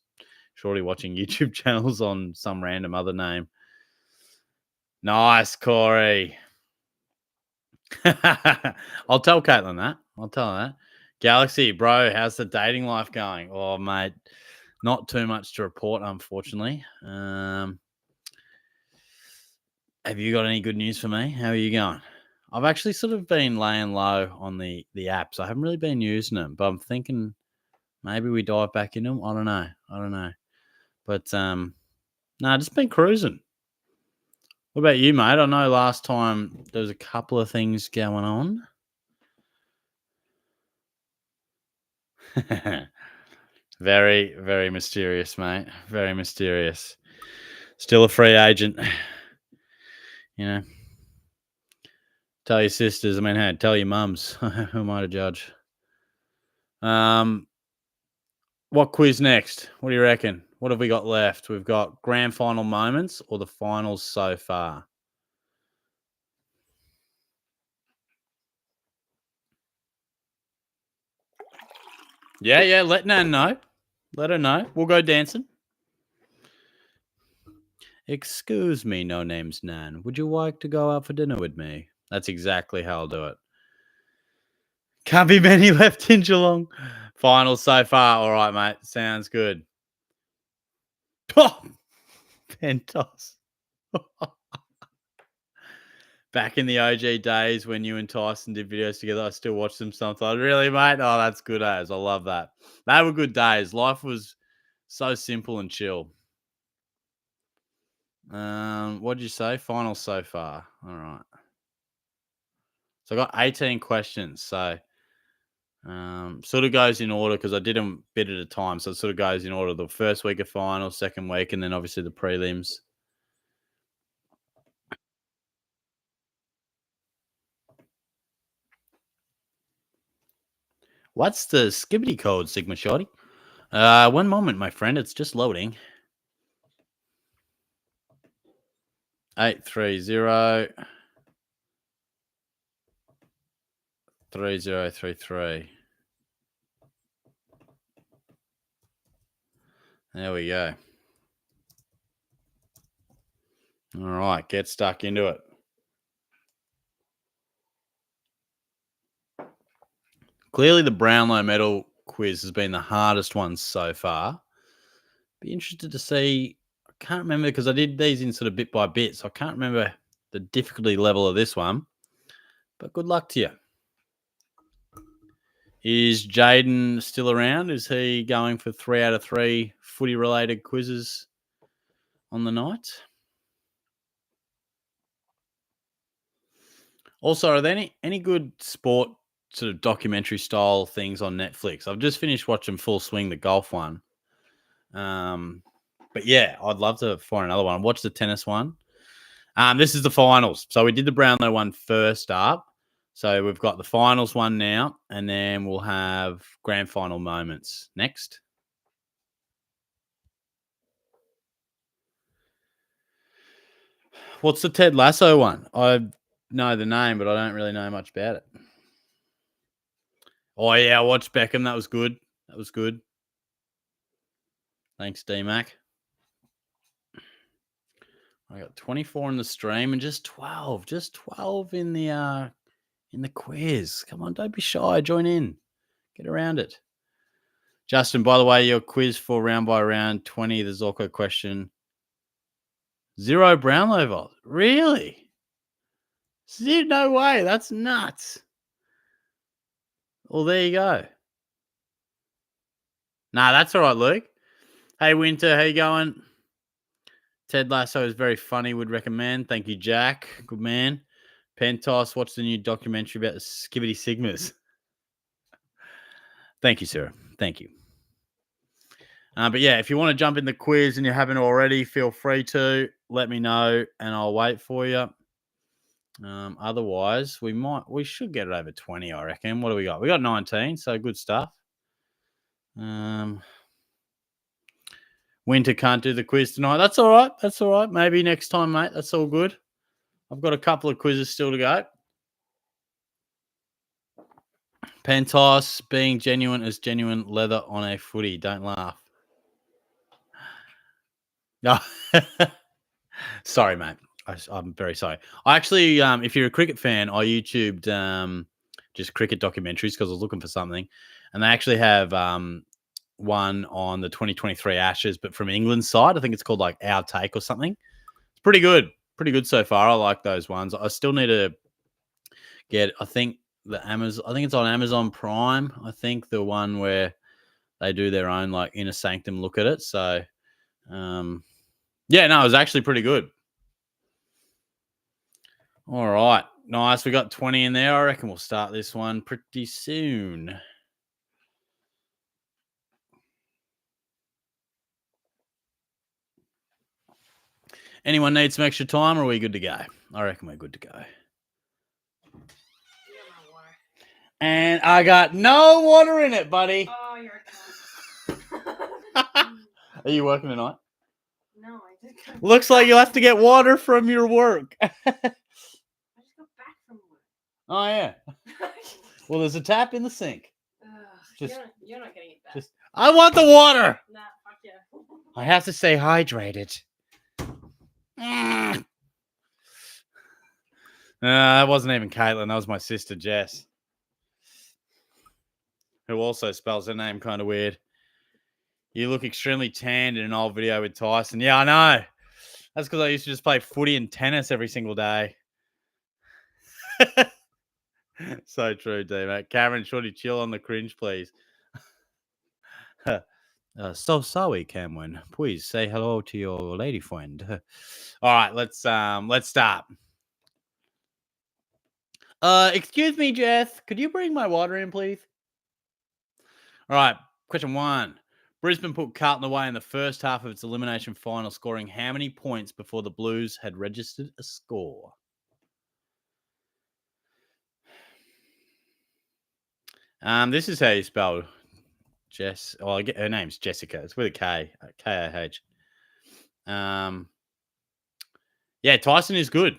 shortly watching YouTube channels on some random other name. Nice, Corey. I'll tell Caitlin that. I'll tell her that. Galaxy, bro, how's the dating life going? Oh, mate, not too much to report, unfortunately. Have you got any good news for me? How are you going? I've actually sort of been laying low on the apps. I haven't really been using them, but I'm thinking maybe we dive back into them. I don't know. But just been cruising. What about you, mate? I know last time there was a couple of things going on. Very, very mysterious, mate. Very mysterious. Still a free agent. You know. Tell your sisters. I mean, hey, tell your mums. Who am I to judge? What quiz next? What do you reckon? What have we got left? We've got grand final moments or the finals so far. Yeah. Let Nan know. Let her know. We'll go dancing. Excuse me, no name's Nan. Would you like to go out for dinner with me? That's exactly how I'll do it. Can't be many left in Geelong. Finals so far. All right, mate. Sounds good. Oh, Pentos. Back in the OG days when you and Tyson did videos together, I still watch them sometimes. Really, mate? Oh, that's good as. I love that. They were good days. Life was so simple and chill. What did you say? Final so far. All right. So I got 18 questions. So sort of goes in order because I did them a bit at a time. So it sort of goes in order: the first week of finals, second week, and then obviously the prelims. What's the skibbity code, Sigma Shorty? One moment, my friend. It's just loading. 830 3033. There we go. All right, get stuck into it. Clearly, the Brownlow medal quiz has been the hardest one so far. Be interested to see. I can't remember because I did these in sort of bit by bit, so I can't remember the difficulty level of this one. But good luck to you. Is Jaden still around? Is he going for 3 out of 3 footy-related quizzes on the night? Also, are there any good sport sort of documentary style things on Netflix? I've just finished watching Full Swing, the golf one. But yeah, I'd love to find another one. Watch the tennis one. This is the finals. So we did the Brownlow one first up. So we've got the finals one now, and then we'll have grand final moments next. What's the Ted Lasso one? I know the name, but I don't really know much about it. Oh, yeah, I watched Beckham. That was good. Thanks, D-Mac. I got 24 in the stream and just 12 in the quiz. Come on, don't be shy. Join in. Get around it. Justin, by the way, your quiz for round by round 20, the Zorko question. 0 Brownlow votes. Really? No way. That's nuts. Well, there you go. Nah, that's all right, Luke. Hey, Winter, how you going? Ted Lasso is very funny. Would recommend. Thank you, Jack. Good man. Pentos, watch the new documentary about the Skibbity Sigmas. Thank you, Sarah. Thank you. But yeah, if you want to jump in the quiz and you haven't already, feel free to let me know and I'll wait for you. Otherwise, we should get it over 20, I reckon. What do we got? We got 19, so good stuff. Winter can't do the quiz tonight. That's all right. That's all right. Maybe next time, mate. That's all good. I've got a couple of quizzes still to go. Pentos, being genuine as genuine leather on a footy. Don't laugh. No. Sorry, mate. I'm very sorry. I actually, if you're a cricket fan, I YouTubed just cricket documentaries because I was looking for something. And they actually have one on the 2023 Ashes, but from England's side. I think it's called like Our Take or something. It's pretty good. Pretty good so far. I like those ones. I still need to get, I think it's on Amazon Prime. I think the one where they do their own like inner sanctum look at it. So, yeah, no, it was actually pretty good. All right. Nice. We got 20 in there. I reckon we'll start this one pretty soon. Anyone need some extra time or are we good to go? I reckon we're good to go. And I got no water in it, buddy. Oh, you're Are you working tonight? No, I just got Looks like you'll have to get water from your work. I just got back from work. Oh, yeah. Well, there's a tap in the sink. Just, you're not getting it back. just, I want the water. Nah, fuck yeah. I have to stay hydrated. That wasn't even Caitlin. That was my sister, Jess, who also spells her name kind of weird. You look extremely tanned in an old video with Tyson. Yeah, I know. That's because I used to just play footy and tennis every single day. So true, D-Mac. Cameron, shorty, chill on the cringe, please. So sorry, Cameron. Please say hello to your lady friend. All right, let's start. Excuse me, Jess. Could you bring my water in, please? All right, question 1. Brisbane put Carlton away in the first half of its elimination final, scoring how many points before the Blues had registered a score? This is how you spell Jess. Oh, her name's Jessica. It's with a K, K-A-H. Yeah, Tyson is good.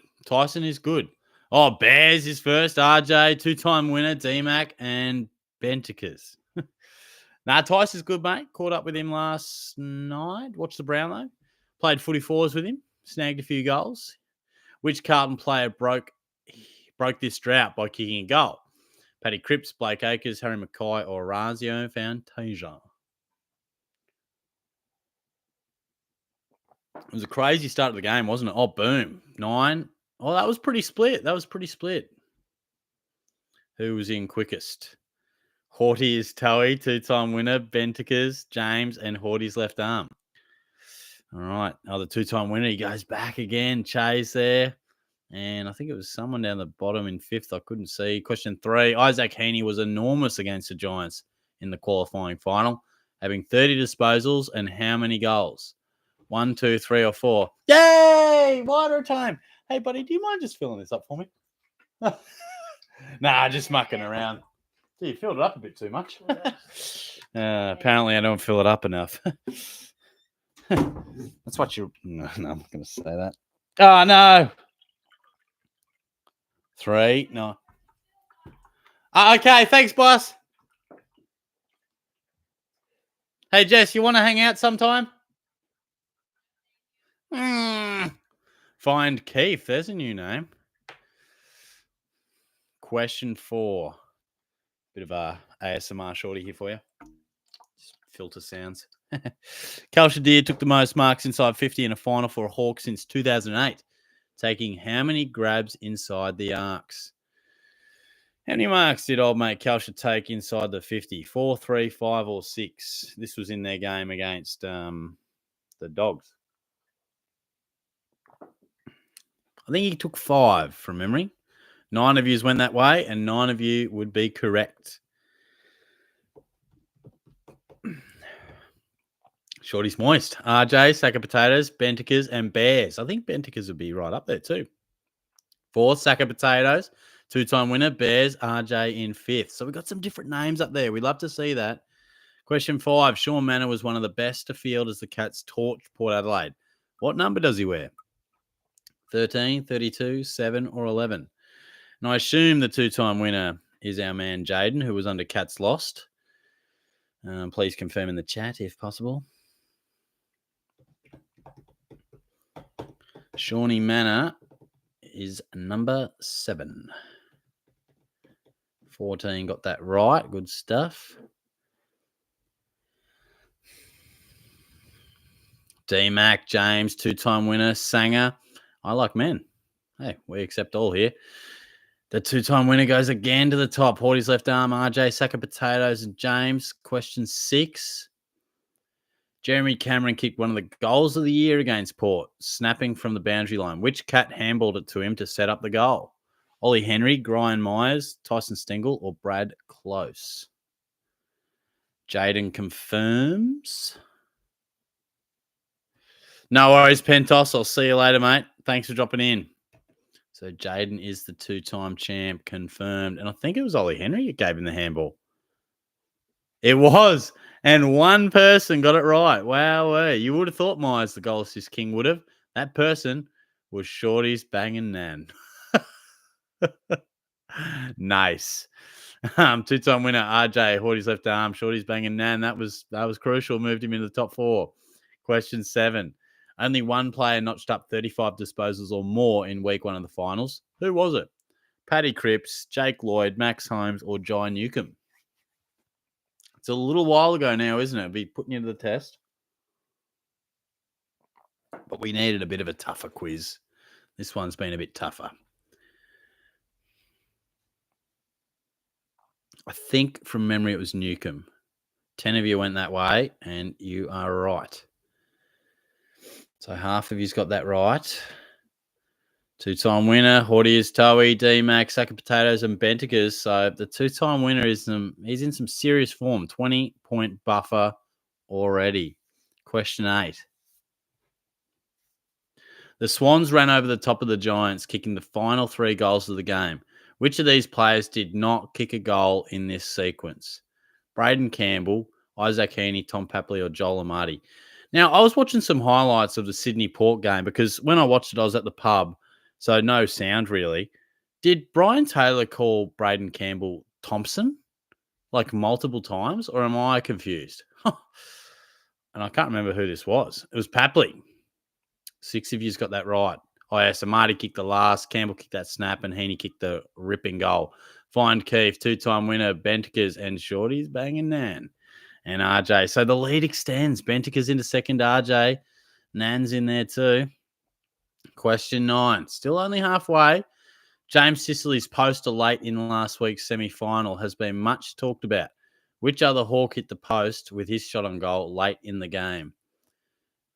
Oh, Bears is first. RJ, 2-time winner, D-Mac, and Benticus. Nah, Tyson's good, mate. Caught up with him last night. Watched the Brownlow. Played footy fours with him. Snagged a few goals. Which Carlton player broke this drought by kicking a goal? Paddy Cripps, Blake Acres, Harry Mackay, or Razio Fantasia? It was a crazy start of the game, wasn't it? Oh, boom. 9. Oh, that was pretty split. Who was in quickest? Horty is Toey, 2-time winner, Benticus, James, and Horty's left arm. All right. The 2-time winner. He goes back again. Chase there. And I think it was someone down the bottom in 5th. I couldn't see. Question 3. Isaac Heaney was enormous against the Giants in the qualifying final, having 30 disposals and how many goals? 1, 2, 3, or 4. Yay! Water time. Hey, buddy, do you mind just filling this up for me? Nah, just mucking around. Gee, you filled it up a bit too much. Apparently, I don't fill it up enough. That's what you... No, I'm not going to say that. Oh, no. 3. No. Okay, thanks, boss. Hey, Jess, you want to hang out sometime? Find Keith. There's a new name. Question 4. Bit of a ASMR shorty here for you. Just filter sounds. Cal Shadir took the most marks inside 50 in a final for a Hawk since 2008, taking how many grabs inside the arcs? How many marks did old mate Kalsha take inside the 50? 4, 3, 5, or 6? This was in their game against the Dogs. I think he took 5 from memory. 9 of yous went that way, and 9 of you would be correct. Shorty's moist. RJ, sack of potatoes, Bentikers, and Bears. I think Bentikers would be right up there too. 4th, sack of potatoes. 2-time winner, Bears, RJ in 5th. So we've got some different names up there. We'd love to see that. Question 5. Sean Manor was one of the best to field as the Cats torched Port Adelaide. What number does he wear? 13, 32, 7, or 11? And I assume the 2-time winner is our man Jaden, who was under Cats Lost. Please confirm in the chat if possible. Shawnee Manor is number 7. 14 got that right. Good stuff. D-Mac, James, 2-time winner, Sanger. I like men. Hey, we accept all here. The 2-time winner goes again to the top. Horty's left arm, RJ, sack of potatoes, and James. Question 6. Jeremy Cameron kicked one of the goals of the year against Port, snapping from the boundary line. Which Cat handballed it to him to set up the goal? Ollie Henry, Brian Myers, Tyson Stengel, or Brad Close? Jaden confirms. No worries, Pentos. I'll see you later, mate. Thanks for dropping in. So Jaden is the 2-time champ, confirmed. And I think it was Ollie Henry that gave him the handball. It was. And one person got it right. Wow. You would have thought Myers, the goal assist king, would have. That person was Shorty's banging Nan. Nice. 2-time winner, RJ, Horty's left arm, Shorty's banging Nan. That was crucial. Moved him into the top 4. Question 7. Only one player notched up 35 disposals or more in week 1 of the finals. Who was it? Paddy Cripps, Jake Lloyd, Max Holmes, or Jai Newcomb? It's a little while ago now, isn't it? It'll be putting you to the test. But we needed a bit of a tougher quiz. This one's been a bit tougher. I think from memory it was Newcomb. 10 of you went that way, and you are right. So half of you's got that right. 2-time winner, Horty is Towie, D-Mac, sack of potatoes, and Bentikers. So the 2-time winner he's in some serious form. 20-point buffer already. Question 8. The Swans ran over the top of the Giants, kicking the final 3 goals of the game. Which of these players did not kick a goal in this sequence? Braden Campbell, Isaac Heaney, Tom Papley, or Joel Amati? Now, I was watching some highlights of the Sydney Port game because when I watched it, I was at the pub, so no sound really. Did Brian Taylor call Braden Campbell Thompson like multiple times, or am I confused? And I can't remember who this was. It was Papley. 6 of you's got that right. Oh, yeah, so Marty kicked the last, Campbell kicked that snap, and Heaney kicked the ripping goal. Find Keith, 2-time winner, Bentikers, and Shorty's banging Nan. And RJ. So the lead extends. Bentikers into second, RJ. Nan's in there too. Question 9. Still only halfway. James Sicily's poster late in last week's semi-final has been much talked about. Which other Hawk hit the post with his shot on goal late in the game?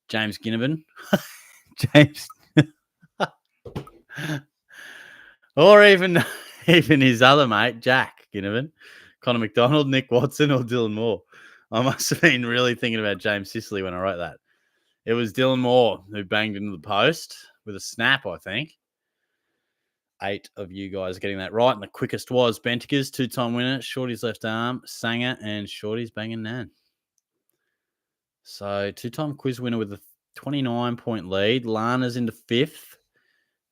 James Ginnivan? James... or even his other mate, Jack Ginnivan, Connor McDonald, Nick Watson, or Dylan Moore. I must have been really thinking about James Sicily when I wrote that. It was Dylan Moore who banged into the post with a snap, I think. 8 of you guys getting that right. And the quickest was Bentikers, 2-time winner, Shorty's left arm, Sanger, and Shorty's banging Nan. So 2-time quiz winner with a 29-point lead. Lana's into 5th.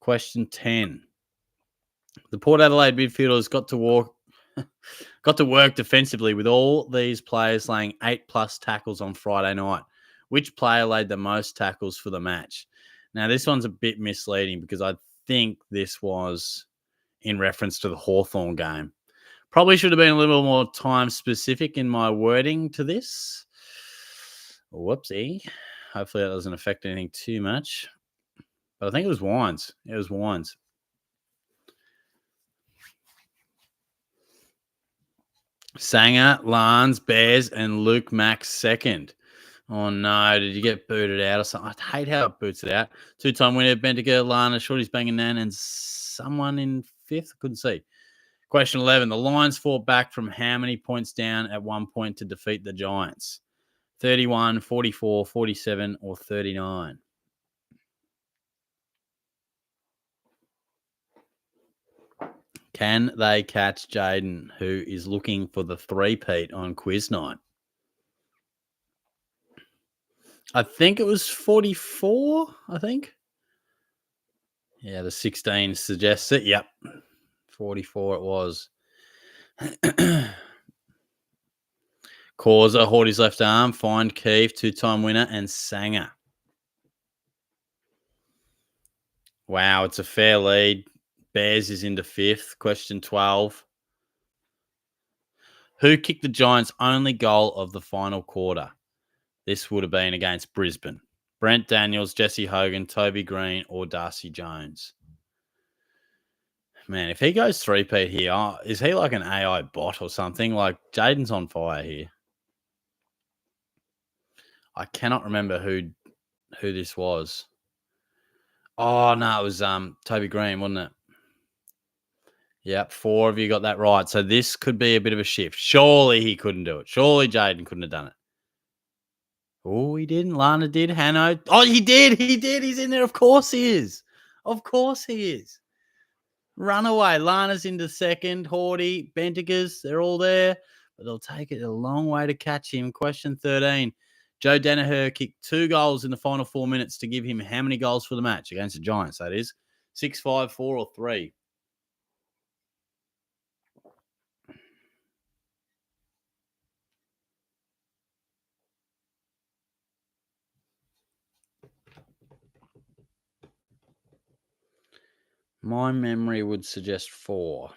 Question 10. The Port Adelaide midfielders got to work defensively with all these players laying 8+ tackles on Friday night. Which player laid the most tackles for the match? Now, this one's a bit misleading because I think this was in reference to the Hawthorn game. Probably should have been a little more time specific in my wording to this. Whoopsie. Hopefully that doesn't affect anything too much. But I think it was Wines. It was Wines. Sanger, Lance, Bears, and Luke Max second. Oh, no. Did you get booted out or something? I hate how it boots it out. 2-time winner, Bentiker, Lana, Shorty's banging Nan, and someone in fifth? Couldn't see. Question 11. The Lions fought back from how many points down at one point to defeat the Giants? 31, 44, 47, or 39? Can they catch Jaden, who is looking for the three-peat on quiz night? I think it was 44, I think. Yeah, the 16 suggests it. Yep, 44 it was. Causer, Horty's left arm, find Keefe, two-time winner, and Sanger. Wow, it's a fair lead. Bears is into fifth. Question 12. Who kicked the Giants' only goal of the final quarter? This would have been against Brisbane. Brent Daniels, Jesse Hogan, Toby Green, or Darcy Jones. Man, if he goes three-peat here, is he like an AI bot or something? Like, Jaden's on fire here. I cannot remember who this was. Oh, no, it was Toby Green, wasn't it? Yep, 4 of you got that right. So this could be a bit of a shift. Surely he couldn't do it. Surely Jaden couldn't have done it. Oh, he didn't. Lana did. Hanno. Oh, he did. He did. He's in there. Of course he is. Of course he is. Runaway. Lana's into second. Horty, Bentigers, they're all there. But they'll take it a long way to catch him. Question 13. Joe Danaher kicked 2 goals in the final 4 minutes to give him how many goals for the match against the Giants, that is? 6, 5, 4, or 3? My memory would suggest 4.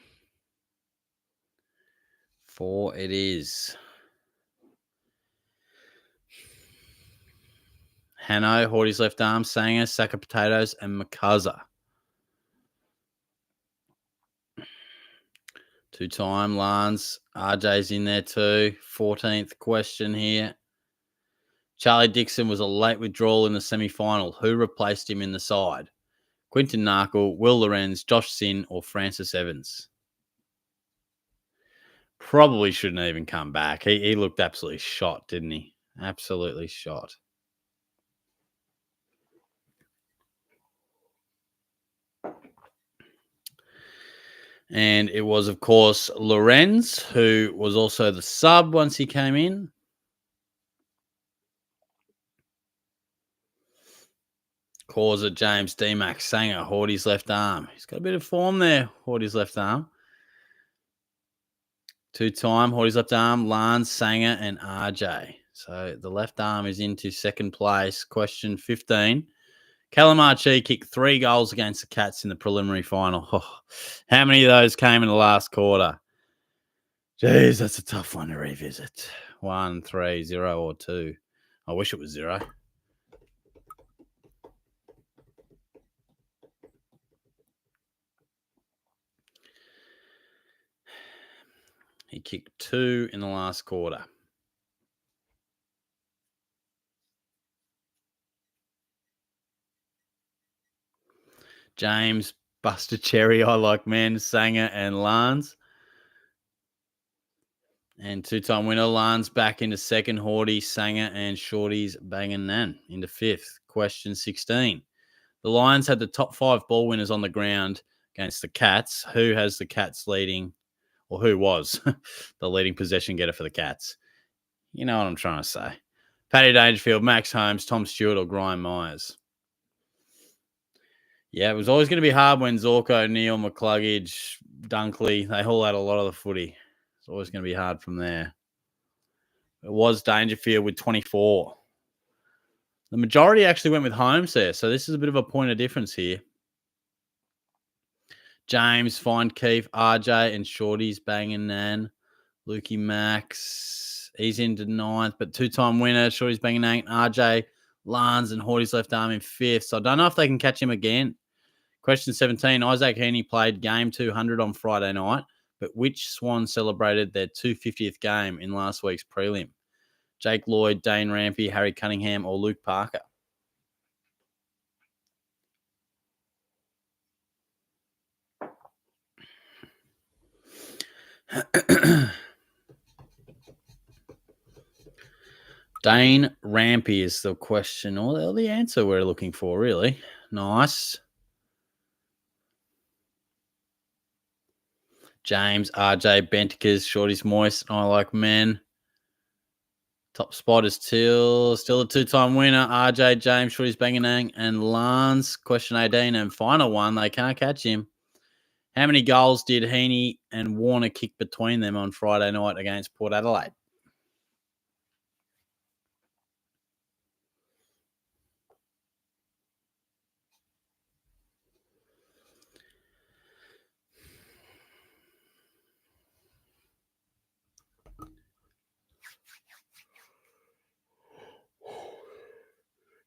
4 it is. Hanno, Horty's left arm, Sanger, sack of potatoes, and McCuzzer. Two-time Lance. RJ's in there too. 14th question here. Charlie Dixon was a late withdrawal in the semi-final. Who replaced him in the side? Quinton Narkle, Will Lorenz, Josh Sin, or Francis Evans? Probably shouldn't even come back. He looked absolutely shot, didn't he? Absolutely shot. And it was, of course, Lorenz, who was also the sub once he came in. Causer, James, D-Mac, Sanger, Horty's left arm. He's got a bit of form there, Horty's left arm. Two-time, Horty's left arm, Lance, Sanger, and RJ. So the left arm is into second place. Question 15. Callum Archie kicked 3 goals against the Cats in the preliminary final. Oh, how many of those came in the last quarter? Jeez, that's a tough one to revisit. 1, 3, 0, or 2. I wish it was 0. He kicked 2 in the last quarter. James, Buster Cherry, I like men, Sanger, and Lance. And two-time winner, Lance back into second, Horty, Sanger, and Shorty's banging Nan into fifth. Question 16. The Lions had the top 5 ball winners on the ground against the Cats. Who has the Cats leading, or who was the leading possession getter for the Cats? You know what I'm trying to say. Paddy Dangerfield, Max Holmes, Tom Stewart, or Graham Myers? Yeah, it was always going to be hard when Zorko, Neil, McCluggage, Dunkley, they all had a lot of the footy. It's always going to be hard from there. It was Dangerfield with 24. The majority actually went with Holmes there, so this is a bit of a point of difference here. James, Find Keefe, RJ, and Shorty's banging Nan. Lukey Max, he's into 9th, but 2-time winner, Shorty's banging Nan, RJ, Lance, and Horty's left arm in 5th. So I don't know if they can catch him again. Question 17, Isaac Heaney played game 200 on Friday night, but which Swan celebrated their 250th game in last week's prelim? Jake Lloyd, Dane Rampy, Harry Cunningham, or Luke Parker? Dane Rampy is the question or the answer we're looking for, really. Nice. James, RJ, Bentikers, Shorty's Moist, I Like Men. Top spot is still a two-time winner. RJ, James, Shorty's Banganang, and Lance. Question 18 and final one. They can't catch him. How many goals did Heaney and Warner kick between them on Friday night against Port Adelaide?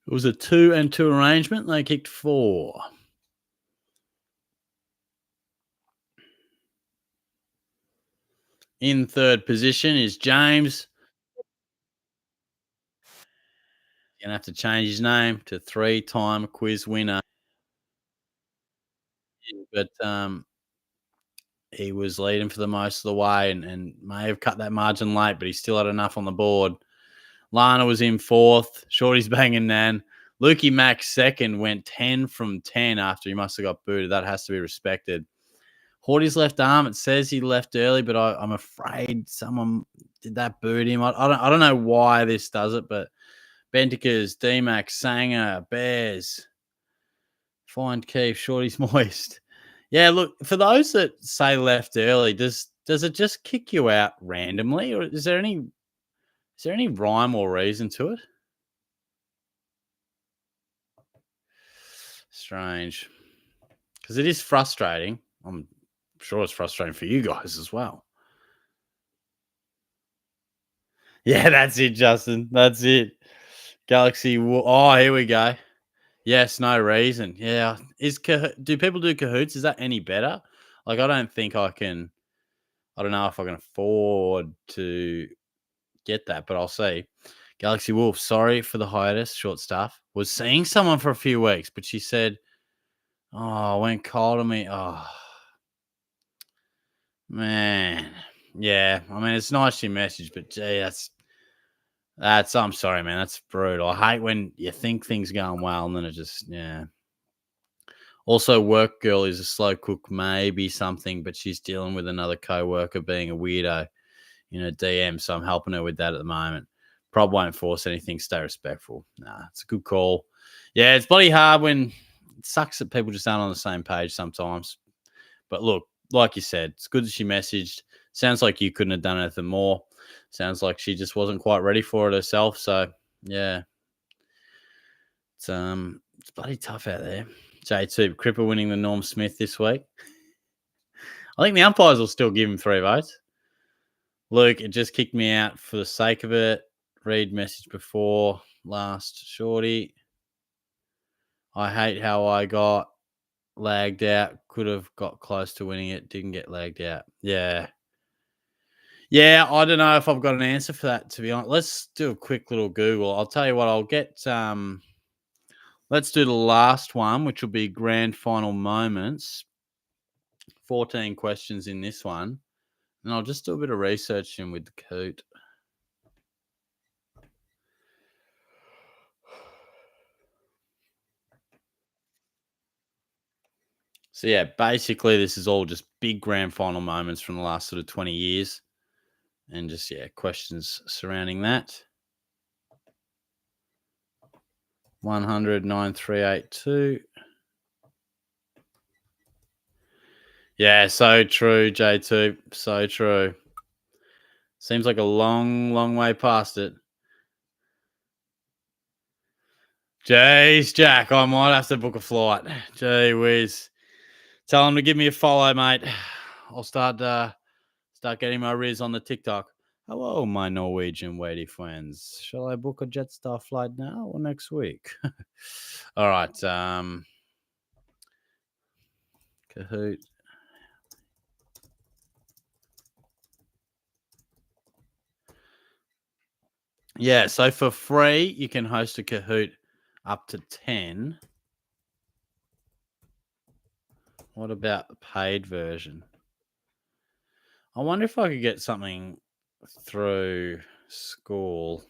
It was a 2-2 arrangement. They kicked 4. In third position is James. You're going to have to change his name to 3-time quiz winner. But he was leading for the most of the way and may have cut that margin late, but he still had enough on the board. Lana was in 4th. Shorty's banging Nan. Lukey Mack 2nd went 10 from 10 after he must have got booted. That has to be respected. Horty's left arm, it says he left early, but I'm afraid someone did that boot him. I don't know why this does it, but Bentikers, D-Max, Sanger, Bears, Find Keith, Shorty's Moist. Yeah, look, for those that say left early, does it just kick you out randomly, or is there any rhyme or reason to it? Strange. Because it is frustrating. I'm sure it's frustrating for you guys as well. Yeah, that's it, Justin. That's it. Galaxy. Oh, here we go. Yes, no reason. Yeah. Do people do Cahoots? Is that any better? Like, I don't think I can. I don't know if I can afford to get that, but I'll see. Galaxy Wolf, sorry for the hiatus, short stuff. Was seeing someone for a few weeks, but she said, "Oh, went cold on me." Oh, man. Yeah, I mean, it's nice she messaged, but gee, that's. I'm sorry, man. That's brutal. I hate when you think things are going well and then it just, yeah. Also, work girl is a slow cook, maybe something, but she's dealing with another co-worker being a weirdo in a DM, so I'm helping her with that at the moment. Prob won't force anything. Stay respectful. Nah, it's a good call. Yeah, it's bloody hard when it sucks that people just aren't on the same page sometimes. But look, like you said, it's good that she messaged. Sounds like you couldn't have done anything more. Sounds like she just wasn't quite ready for it herself. So yeah, it's bloody tough out there. J2 Cripper winning the Norm Smith this week. I think the umpires will still give him 3 votes. Luke, it just kicked me out for the sake of it. Read message before last shorty. I hate how I got lagged out. Could have got close to winning it. Didn't get lagged out. Yeah. Yeah, I don't know if I've got an answer for that, to be honest. Let's do a quick little Google. I'll tell you what, I'll get let's do the last one, which will be grand final moments. 14 questions in this one. And I'll just do a bit of research in with the coot. So, yeah, basically this is all just big grand final moments from the last sort of 20 years. And just, yeah, questions surrounding that. 100-9382. Yeah, so true, J2. So true. Seems like a long, long way past it. Jeez, Jack, I might have to book a flight. Gee whiz. Tell him to give me a follow, mate. I'll start getting my riz on the TikTok. Hello, my Norwegian weighty friends. Shall I book a Jetstar flight now or next week? All right. Kahoot. Yeah, so for free, you can host a Kahoot up to 10. What about the paid version? I wonder if I could get something through school.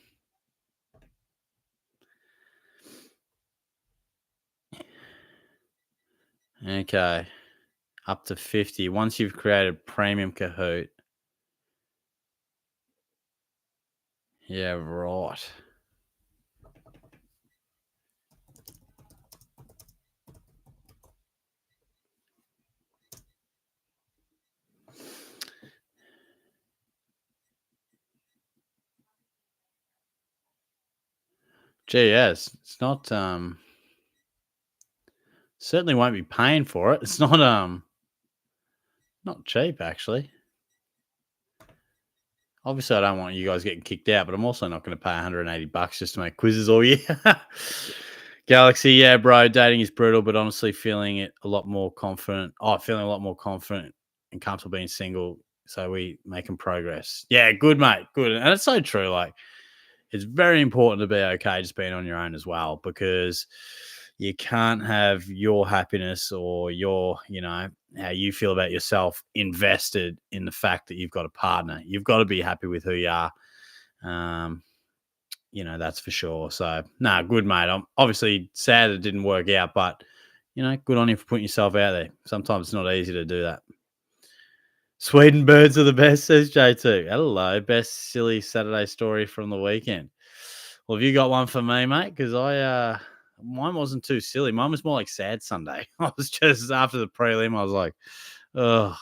Okay. Up to 50. Once you've created Premium Kahoot. Yeah, right. Gee, yes. It's not certainly won't be paying for it. It's not cheap actually. Obviously, I don't want you guys getting kicked out, but I'm also not going to pay $180 just to make quizzes all year. Galaxy, yeah, bro, dating is brutal, but honestly, feeling a lot more confident and comfortable being single. So we making progress. Yeah, good, mate. Good. And it's so true. Like, it's very important to be okay just being on your own as well, because you can't have your happiness or your, how you feel about yourself invested in the fact that you've got a partner. You've got to be happy with who you are. That's for sure. So, good, mate. I'm obviously sad it didn't work out, but, good on you for putting yourself out there. Sometimes it's not easy to do that. Sweden birds are the best, says J2. Hello, best silly Saturday story from the weekend. Well, have you got one for me, mate? Because mine wasn't too silly. Mine was more like sad Sunday. I was just, after the prelim, I was like, ugh.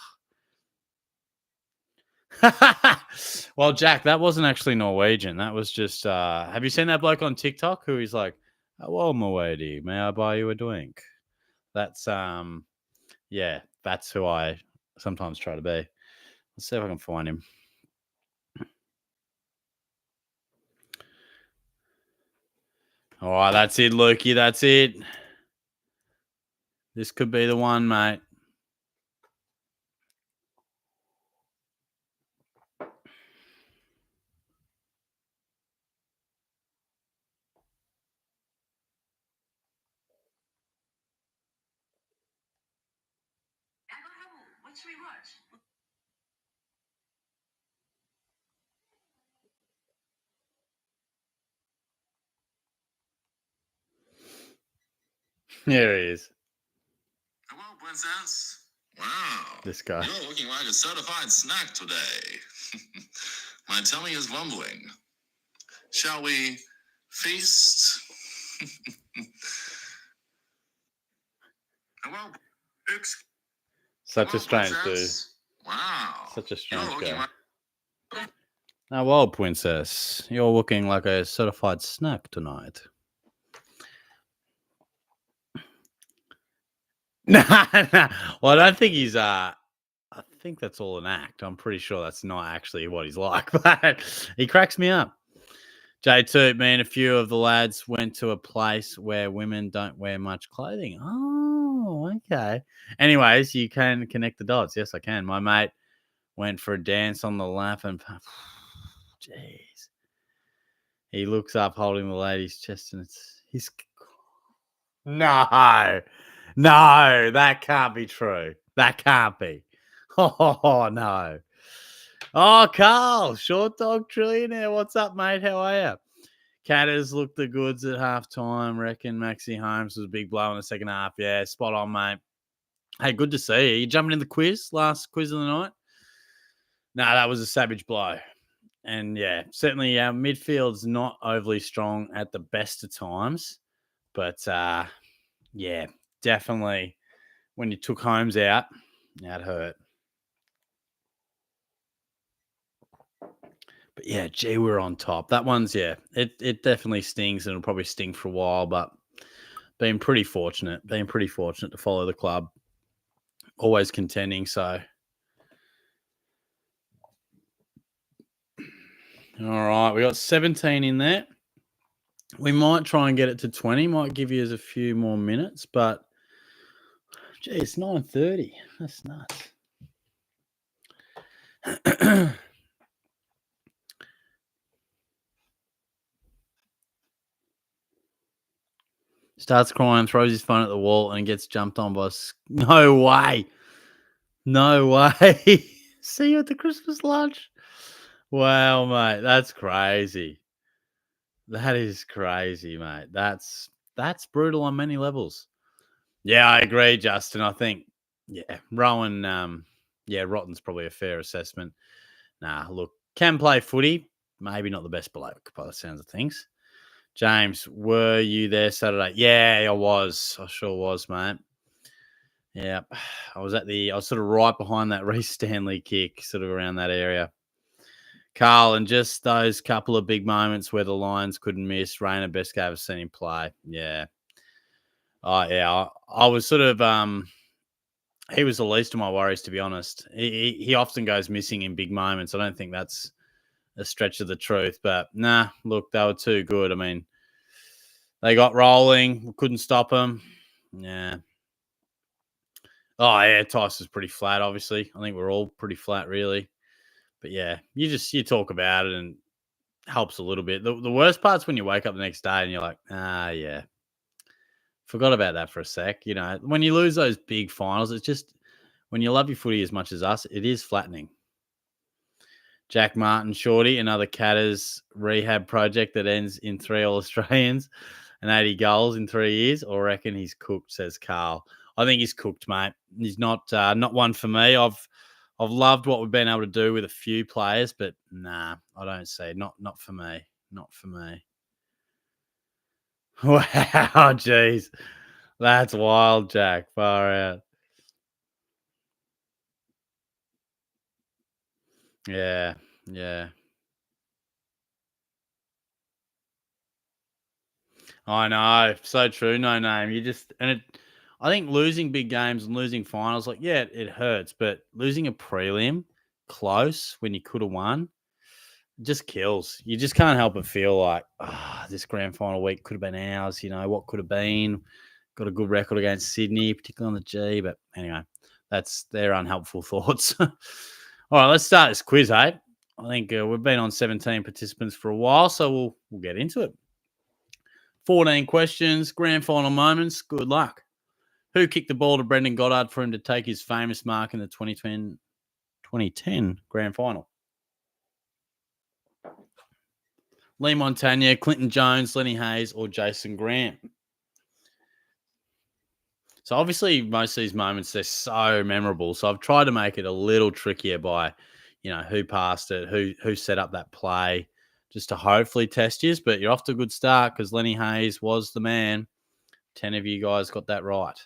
Well, Jack, that wasn't actually Norwegian. That was just, have you seen that bloke on TikTok who he's like, "Hello, my lady, may I buy you a drink?" That's, yeah, that's who I sometimes try to be. Let's see if I can find him. All right, that's it, Lukey. That's it. This could be the one, mate. What should we watch? Here he is. Hello, princess. Wow. This guy. You're looking like a certified snack today. My tummy is rumbling. Shall we feast? Hello. Such a strange dude. Wow. Such a strange You're looking guy. like- Now, well, princess, you're looking like a certified snack tonight. Nah. Well, I don't think he's. I think that's all an act. I'm pretty sure that's not actually what he's like, but he cracks me up. J2, me and a few of the lads went to a place where women don't wear much clothing. Oh, okay. Anyways, you can connect the dots. Yes, I can. My mate went for a dance on the lap and jeez. He looks up holding the lady's chest and he's no, that can't be true. That can't be. Oh, no. Oh, Carl, short dog trillionaire. What's up, mate? How are you? Catters looked the goods at halftime. Reckon Maxi Holmes was a big blow in the second half. Yeah, spot on, mate. Hey, good to see you. You jumping in the quiz? Last quiz of the night? No, that was a savage blow. And yeah, certainly our midfield's not overly strong at the best of times. But yeah, definitely when you took Holmes out, that hurt. But yeah, gee, we're on top. That one's, yeah, it definitely stings and it'll probably sting for a while, but being pretty fortunate to follow the club. Always contending, so. All right, we got 17 in there. We might try and get it to 20. Might give you a few more minutes, but gee, it's 9:30. That's nuts. Starts crying, throws his phone at the wall, and gets jumped on by. No way. No way. See you at the Christmas lunch. Wow, mate, that's crazy. That is crazy, mate. That's brutal on many levels. Yeah, I agree, Justin. I think, yeah, Rowan, Rotten's probably a fair assessment. Nah, look, can play footy. Maybe not the best bloke by the sounds of things. James, were you there Saturday? Yeah, I was. I sure was, mate. Yeah, I was sort of right behind that Reece Stanley kick, sort of around that area. Carl, and just those couple of big moments where the Lions couldn't miss. Rayner, best guy I've seen him play. Yeah. Oh, yeah. I was sort of, he was the least of my worries, to be honest. He often goes missing in big moments. I don't think that's a stretch of the truth, but nah, look, they were too good. I mean, they got rolling, couldn't stop them. Yeah. Oh, yeah, Tice was pretty flat, obviously. I think we're all pretty flat, really. But yeah, you talk about it and it helps a little bit. The worst part's when you wake up the next day and you're like, yeah, forgot about that for a sec. You know, when you lose those big finals, it's just when you love your footy as much as us, it is flattening. Jack Martin, Shorty, another Catters rehab project that ends in 3 All-Australians and 80 goals in 3 years, or reckon he's cooked, says Carl. I think he's cooked, mate. He's not one for me. I've loved what we've been able to do with a few players, but nah, I don't see. Not for me. Not for me. Wow, jeez. That's wild, Jack. Far out. Yeah, yeah. I know. So true. No name. I think losing big games and losing finals, like, yeah, it hurts, but losing a prelim close when you could have won just kills. You just can't help but feel like, this grand final week could have been ours. You know, what could have been. Got a good record against Sydney, particularly on the G. But anyway, that's their unhelpful thoughts. All right, let's start this quiz, hey? I think we've been on 17 participants for a while, so we'll get into it. 14 questions, grand final moments. Good luck. Who kicked the ball to Brendan Goddard for him to take his famous mark in the 2010 grand final? Lee Montagna, Clinton Jones, Lenny Hayes, or Jason Graham? So obviously most of these moments, they're so memorable. So I've tried to make it a little trickier by, who passed it, who set up that play, just to hopefully test you. But you're off to a good start because Lenny Hayes was the man. 10 of you guys got that right.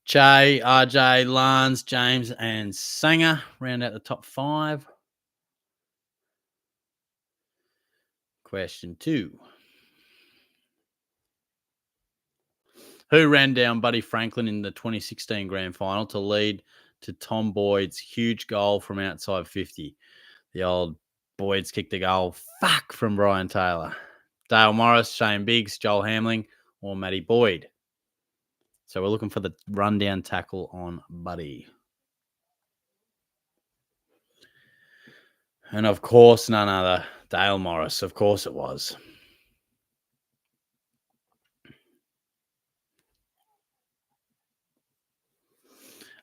Che, RJ, Lance, James, and Sanger round out the top 5. Question 2. Who ran down Buddy Franklin in the 2016 grand final to lead to Tom Boyd's huge goal from outside 50? The old Boyd's kicked a goal, from Brian Taylor. Dale Morris, Shane Biggs, Joel Hamling, or Matty Boyd? So we're looking for the rundown tackle on Buddy. And of course, none other. Dale Morris. Of course it was.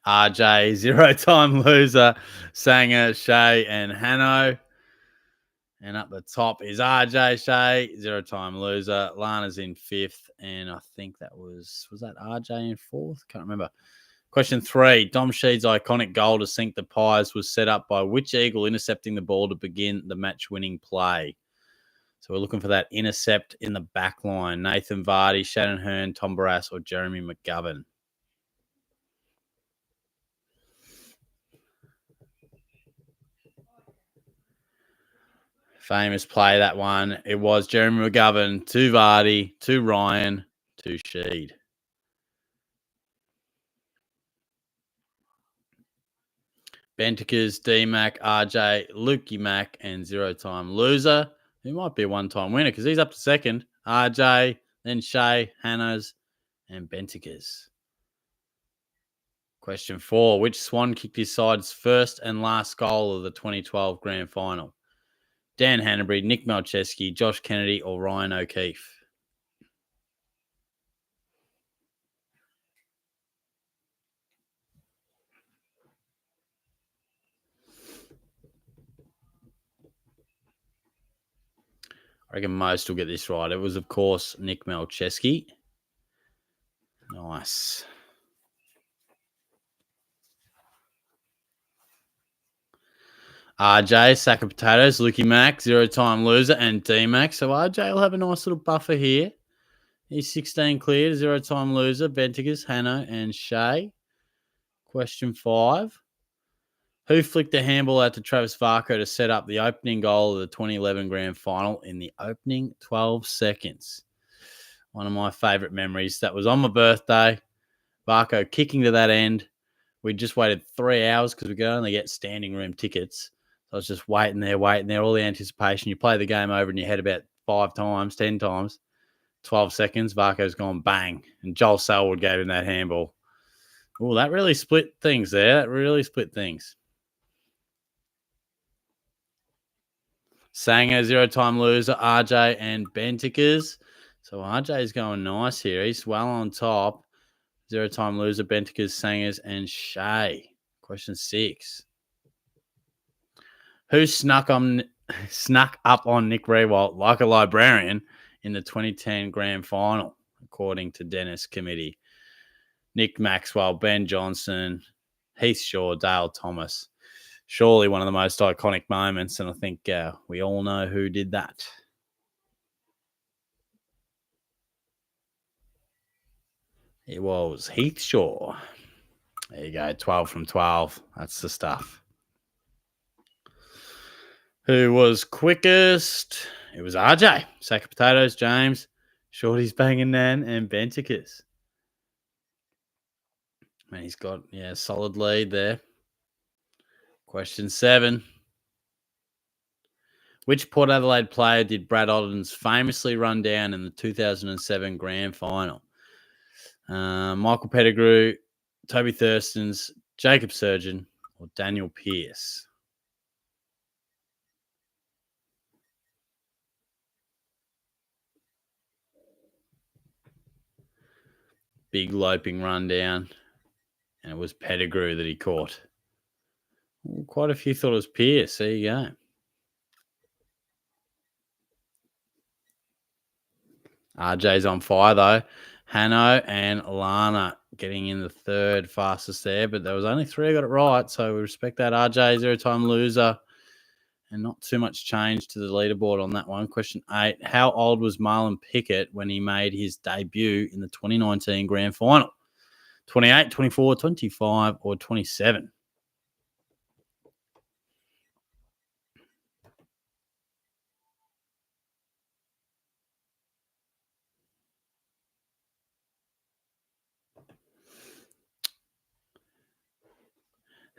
RJ, 0-time loser. Sanger, Shea, and Hanno. And up the top is RJ Shea, 0-time loser. Lana's in 5th. And I think that was that RJ in 4th? Can't remember. Question 3. Dom Sheed's iconic goal to sink the Pies was set up by which Eagle intercepting the ball to begin the match-winning play? So we're looking for that intercept in the back line. Nathan Vardy, Shannon Hearn, Tom Barras, or Jeremy McGovern? Famous play, that one. It was Jeremy McGovern to Vardy, to Ryan, to Sheed. Bentikers, D-Mac, RJ, Lukey Mac, and 0-time loser. Who might be a one-time winner because he's up to 2nd. RJ, then Shea, Hannos, and Bentikers. Question 4. Which Swan kicked his side's first and last goal of the 2012 grand final? Dan Hanbury, Nick Malcheski, Josh Kennedy, or Ryan O'Keefe? I reckon most will get this right. It was, of course, Nick Melcheski. Nice. RJ, sack of potatoes, Lukey Mac, 0-time loser, and D-Mac. So RJ will have a nice little buffer here. He's 16 cleared, 0-time loser, Benticus, Hanno, and Shea. Question 5. Who flicked a handball out to Travis Varco to set up the opening goal of the 2011 grand final in the opening 12 seconds? One of my favourite memories. That was on my birthday. Varco kicking to that end. We just waited 3 hours because we could only get standing room tickets. So I was just waiting there, all the anticipation. You play the game over in your head about 5 times, 10 times. 12 seconds, Varco's gone bang. And Joel Selwood gave him that handball. Oh, that really split things there. That really split things. Sanger, 0-time loser, RJ and Bentikers. So RJ's going nice here. He's well on top. 0-time loser, Bentikers, Sangers, and Shea. Question 6. Who snuck up on Nick Rewalt like a librarian in the 2010 grand final, according to Dennis Committee? Nick Maxwell, Ben Johnson, Heath Shaw, Dale Thomas. Surely one of the most iconic moments, and I think we all know who did that. It was Heath Shaw. There you go, 12 from 12. That's the stuff. Who was quickest? It was RJ. Sack of potatoes, James, Shorty's banging Nan, and Benticus. Man, he's got, solid lead there. Question 7. Which Port Adelaide player did Brad Otten's famously run down in the 2007 grand final? Michael Pettigrew, Toby Thurstons, Jacob Surgeon, or Daniel Pearce? Big loping run down, and it was Pettigrew that he caught. Well, quite a few thought it was Pearce. There you go. RJ's on fire, though. Hanno and Lana getting in the third fastest there, but there was only 3 who got it right, so we respect that. RJ, 0-time loser, and not too much change to the leaderboard on that one. Question 8. How old was Marlon Pickett when he made his debut in the 2019 grand final? 28, 24, 25, or 27?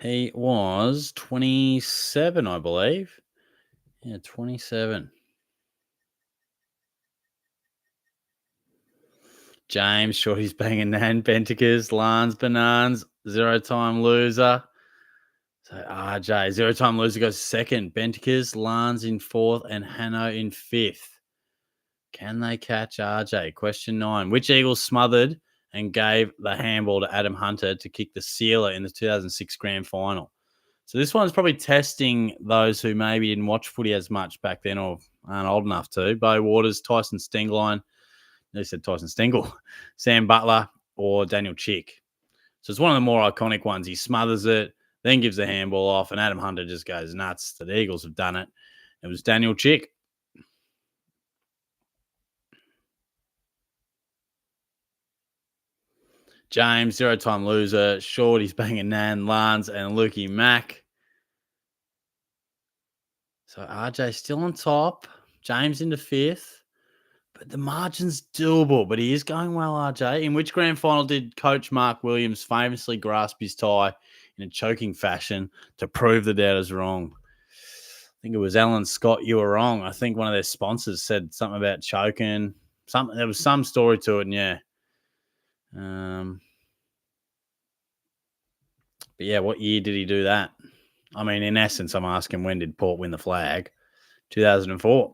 He was 27, I believe. Yeah, 27. James, Shorty's banging Nan, Bentikers, Lance, Bananas, 0-time loser. So RJ, 0-time loser goes second. Bentikers, Lance in 4th, and Hanno in 5th. Can they catch RJ? Question 9. Which Eagles smothered and gave the handball to Adam Hunter to kick the sealer in the 2006 grand final? So this one's probably testing those who maybe didn't watch footy as much back then or aren't old enough to. Bo Waters, Tyson Stengline, they said Tyson Stengel, Sam Butler, or Daniel Chick. So it's one of the more iconic ones. He smothers it, then gives the handball off, and Adam Hunter just goes nuts that the Eagles have done it. It was Daniel Chick. James, 0-time loser. Shorty's banging Nan, Lance, and Lukey Mack. So RJ still on top. James into 5th. But the margin's doable. But he is going well, RJ. In which grand final did Coach Mark Williams famously grasp his tie in a choking fashion to prove the doubters wrong? I think it was Alan Scott, you were wrong. I think one of their sponsors said something about choking. There was some story to it, and yeah. But yeah, what year did he do that? I mean, in essence, I'm asking when did Port win the flag? 2004.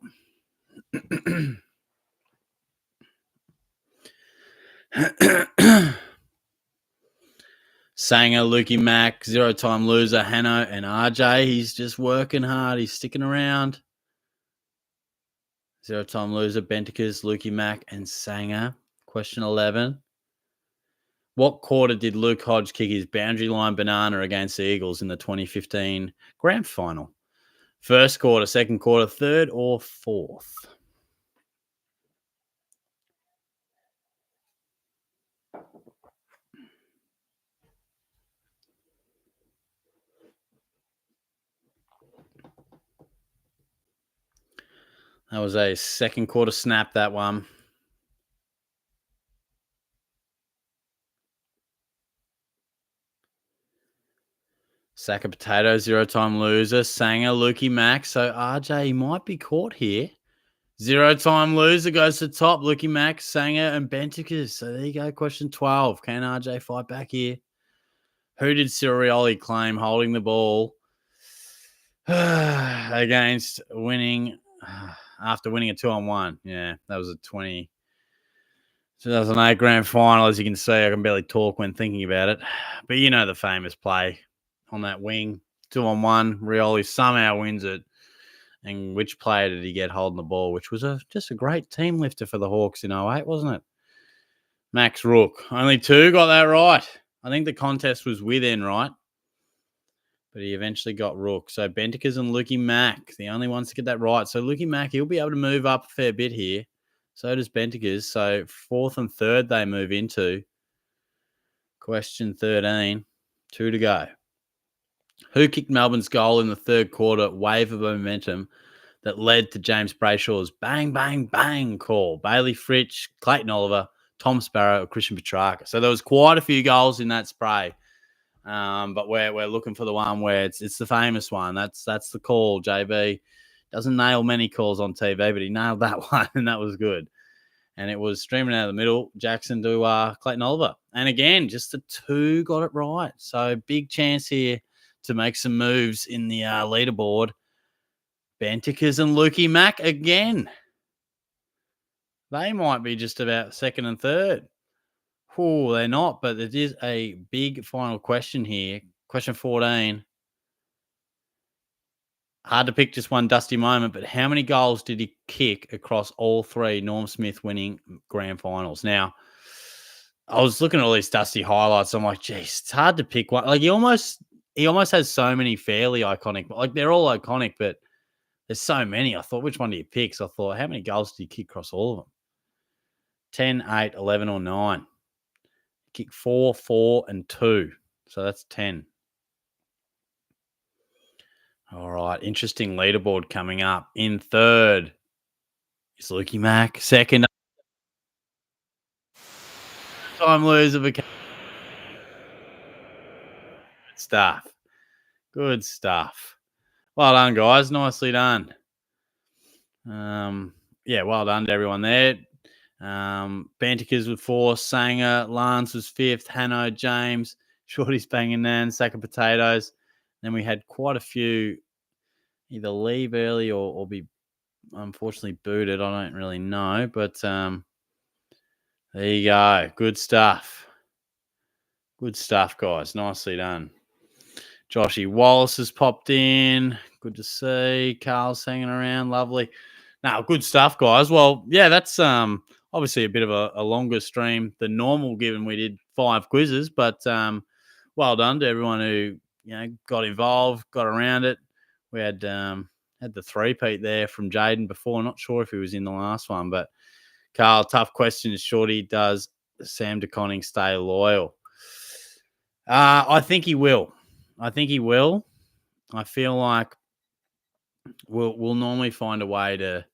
Sanger, Lukey Mack, 0-time loser, Hanno, and RJ. He's just working hard. He's sticking around. Zero-time loser, Benticus, Lukey Mack, and Sanger. Question 11. What quarter did Luke Hodge kick his boundary line banana against the Eagles in the 2015 grand final? First quarter, second quarter, third, or fourth? That was a second quarter snap, that one. Sack of potatoes, zero-time loser. Sanger, Lukey Mack. So RJ might be caught here. Zero-time loser goes to top. Lukey Mack, Sanger, and Benticus. So there you go. Question 12. Can RJ fight back here? Who did Sirioli claim holding the ball against winning after winning a 2-on-1? Yeah, that was a 2008 grand final. As you can see, I can barely talk when thinking about it. But you know the famous play on that wing, 2-on-1. Rioli somehow wins it. And which player did he get holding the ball, which was just a great team lifter for the Hawks in 08, wasn't it? Max Rook. Only 2 got that right. I think the contest was with Enright, but he eventually got Rook. So Benticus and Lukey Mack, the only ones to get that right. So Lukey Mack, he'll be able to move up a fair bit here. So does Benticus. So fourth and third they move into. Question 13. 2 to go. Who kicked Melbourne's goal in the third quarter wave of momentum that led to James Brayshaw's bang, bang, bang call? Bailey Fritsch, Clayton Oliver, Tom Sparrow, or Christian Petrarca. So there was quite a few goals in that spray. But we're looking for the one where it's the famous one. That's the call, JB. Doesn't nail many calls on TV, but he nailed that one, and that was good. And it was streaming out of the middle, Jackson to Clayton Oliver. And again, just the 2 got it right. So big chance here to make some moves in the leaderboard. Benticus and Lukey Mack again. They might be just about second and third. Oh, they're not, but it is a big final question here. Question 14. Hard to pick just one dusty moment, but how many goals did he kick across all 3 Norm Smith winning grand finals? Now, I was looking at all these dusty highlights. I'm like, geez, it's hard to pick one. Like he almost has so many fairly iconic. Like they're all iconic, but there's so many. I thought, which one do you pick? So I thought, how many goals did he kick across all of them? 10, 8, 11, or 9. Kick 4, 4, and 2. So that's 10. All right. Interesting leaderboard coming up. In third is Lukey Mack. Second, time loser. Good stuff. Good stuff. Well done, guys. Nicely done. Well done to everyone there. Benticus with 4, Sanger, Lance was 5th, Hanno, James, Shorty's banging Nan, sack of potatoes. Then we had quite a few either leave early or be unfortunately booted. I don't really know, but there you go. Good stuff. Good stuff, guys. Nicely done. Joshy Wallace has popped in. Good to see. Carl's hanging around. Lovely. Now, good stuff, guys. Well, yeah, that's obviously a bit of a longer stream than normal, given we did 5 quizzes. But well done to everyone who got involved, got around it. We had the 3-peat there from Jaden before. Not sure if he was in the last one, but Carl, tough questions. Shorty, does Sam DeConning stay loyal? I think he will. I feel like we'll normally find a way to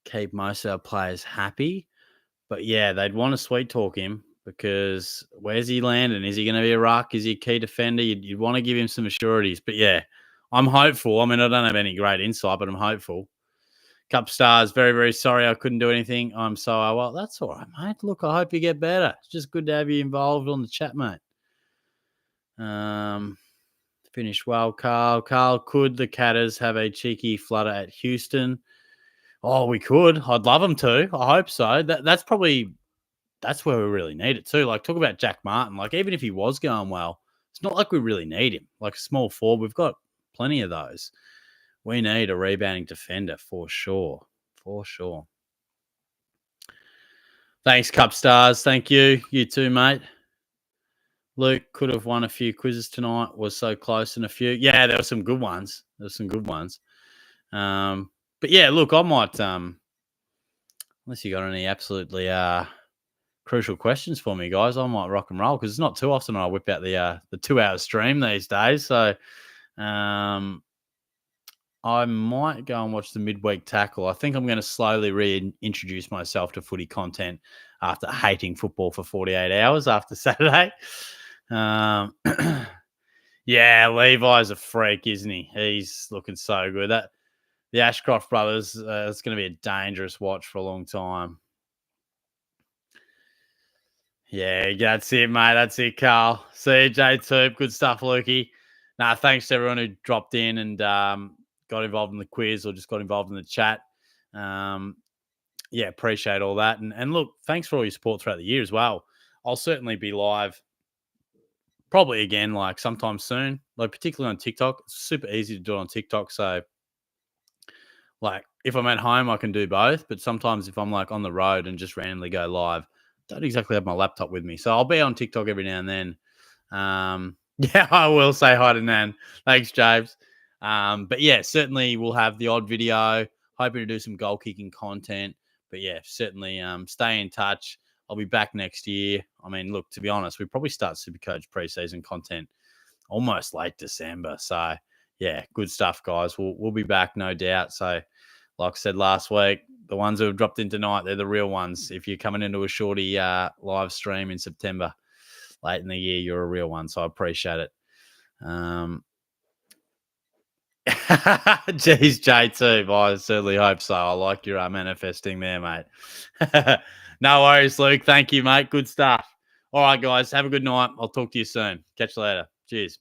keep most of our players happy. But yeah, they'd want to sweet talk him because where's he landing? Is he going to be a ruck? Is he a key defender? You'd want to give him some assurities. But yeah, I'm hopeful. I mean, I don't have any great insight, but I'm hopeful. Cup stars, very, very sorry I couldn't do anything. I'm so well. That's all right, mate. Look, I hope you get better. It's just good to have you involved on the chat, mate. Finished well, Carl. Carl, could the Catters have a cheeky flutter at Houston? Oh, we could. I'd love them to. I hope so. That's where we really need it too. Like, talk about Jack Martin. Like, even if he was going well, it's not like we really need him. Like a small forward, we've got plenty of those. We need a rebounding defender for sure. for sure. Thanks, Cup Stars. Thank you. You too, mate. Luke could have won a few quizzes tonight. Was so close in a few. Yeah, there were some good ones. But yeah, look, I might unless you got any absolutely crucial questions for me, guys, I might rock and roll because it's not too often I whip out the 2-hour stream these days. So I might go and watch the midweek tackle. I think I'm going to slowly reintroduce myself to footy content after hating football for 48 hours after Saturday. Yeah, Levi's a freak, isn't he? He's looking so good. The Ashcroft brothers, it's going to be a dangerous watch for a long time. Yeah, that's it, mate. That's it, Carl. See you, J2. Good stuff, Lukey. Nah, thanks to everyone who dropped in and got involved in the quiz or just got involved in the chat. Yeah, appreciate all that. And look, thanks for all your support throughout the year as well. I'll certainly be live probably again, like sometime soon, like particularly on TikTok. It's super easy to do it on TikTok. So like if I'm at home, I can do both. But sometimes if I'm like on the road and just randomly go live, don't exactly have my laptop with me. So I'll be on TikTok every now and then. Yeah, I will say hi to Nan. Thanks, James. But yeah, certainly we'll have the odd video. Hoping to do some goal kicking content. But yeah, certainly stay in touch. I'll be back next year. I mean, look, to be honest, we probably start Supercoach preseason content almost late December. So yeah, good stuff, guys. We'll be back, no doubt. So like I said last week, the ones who have dropped in tonight, they're the real ones. If you're coming into a shorty live stream in September, late in the year, you're a real one. So I appreciate it. Geez, J2. I certainly hope so. I like your manifesting there, mate. No worries, Luke. Thank you, mate. Good stuff. All right, guys. Have a good night. I'll talk to you soon. Catch you later. Cheers.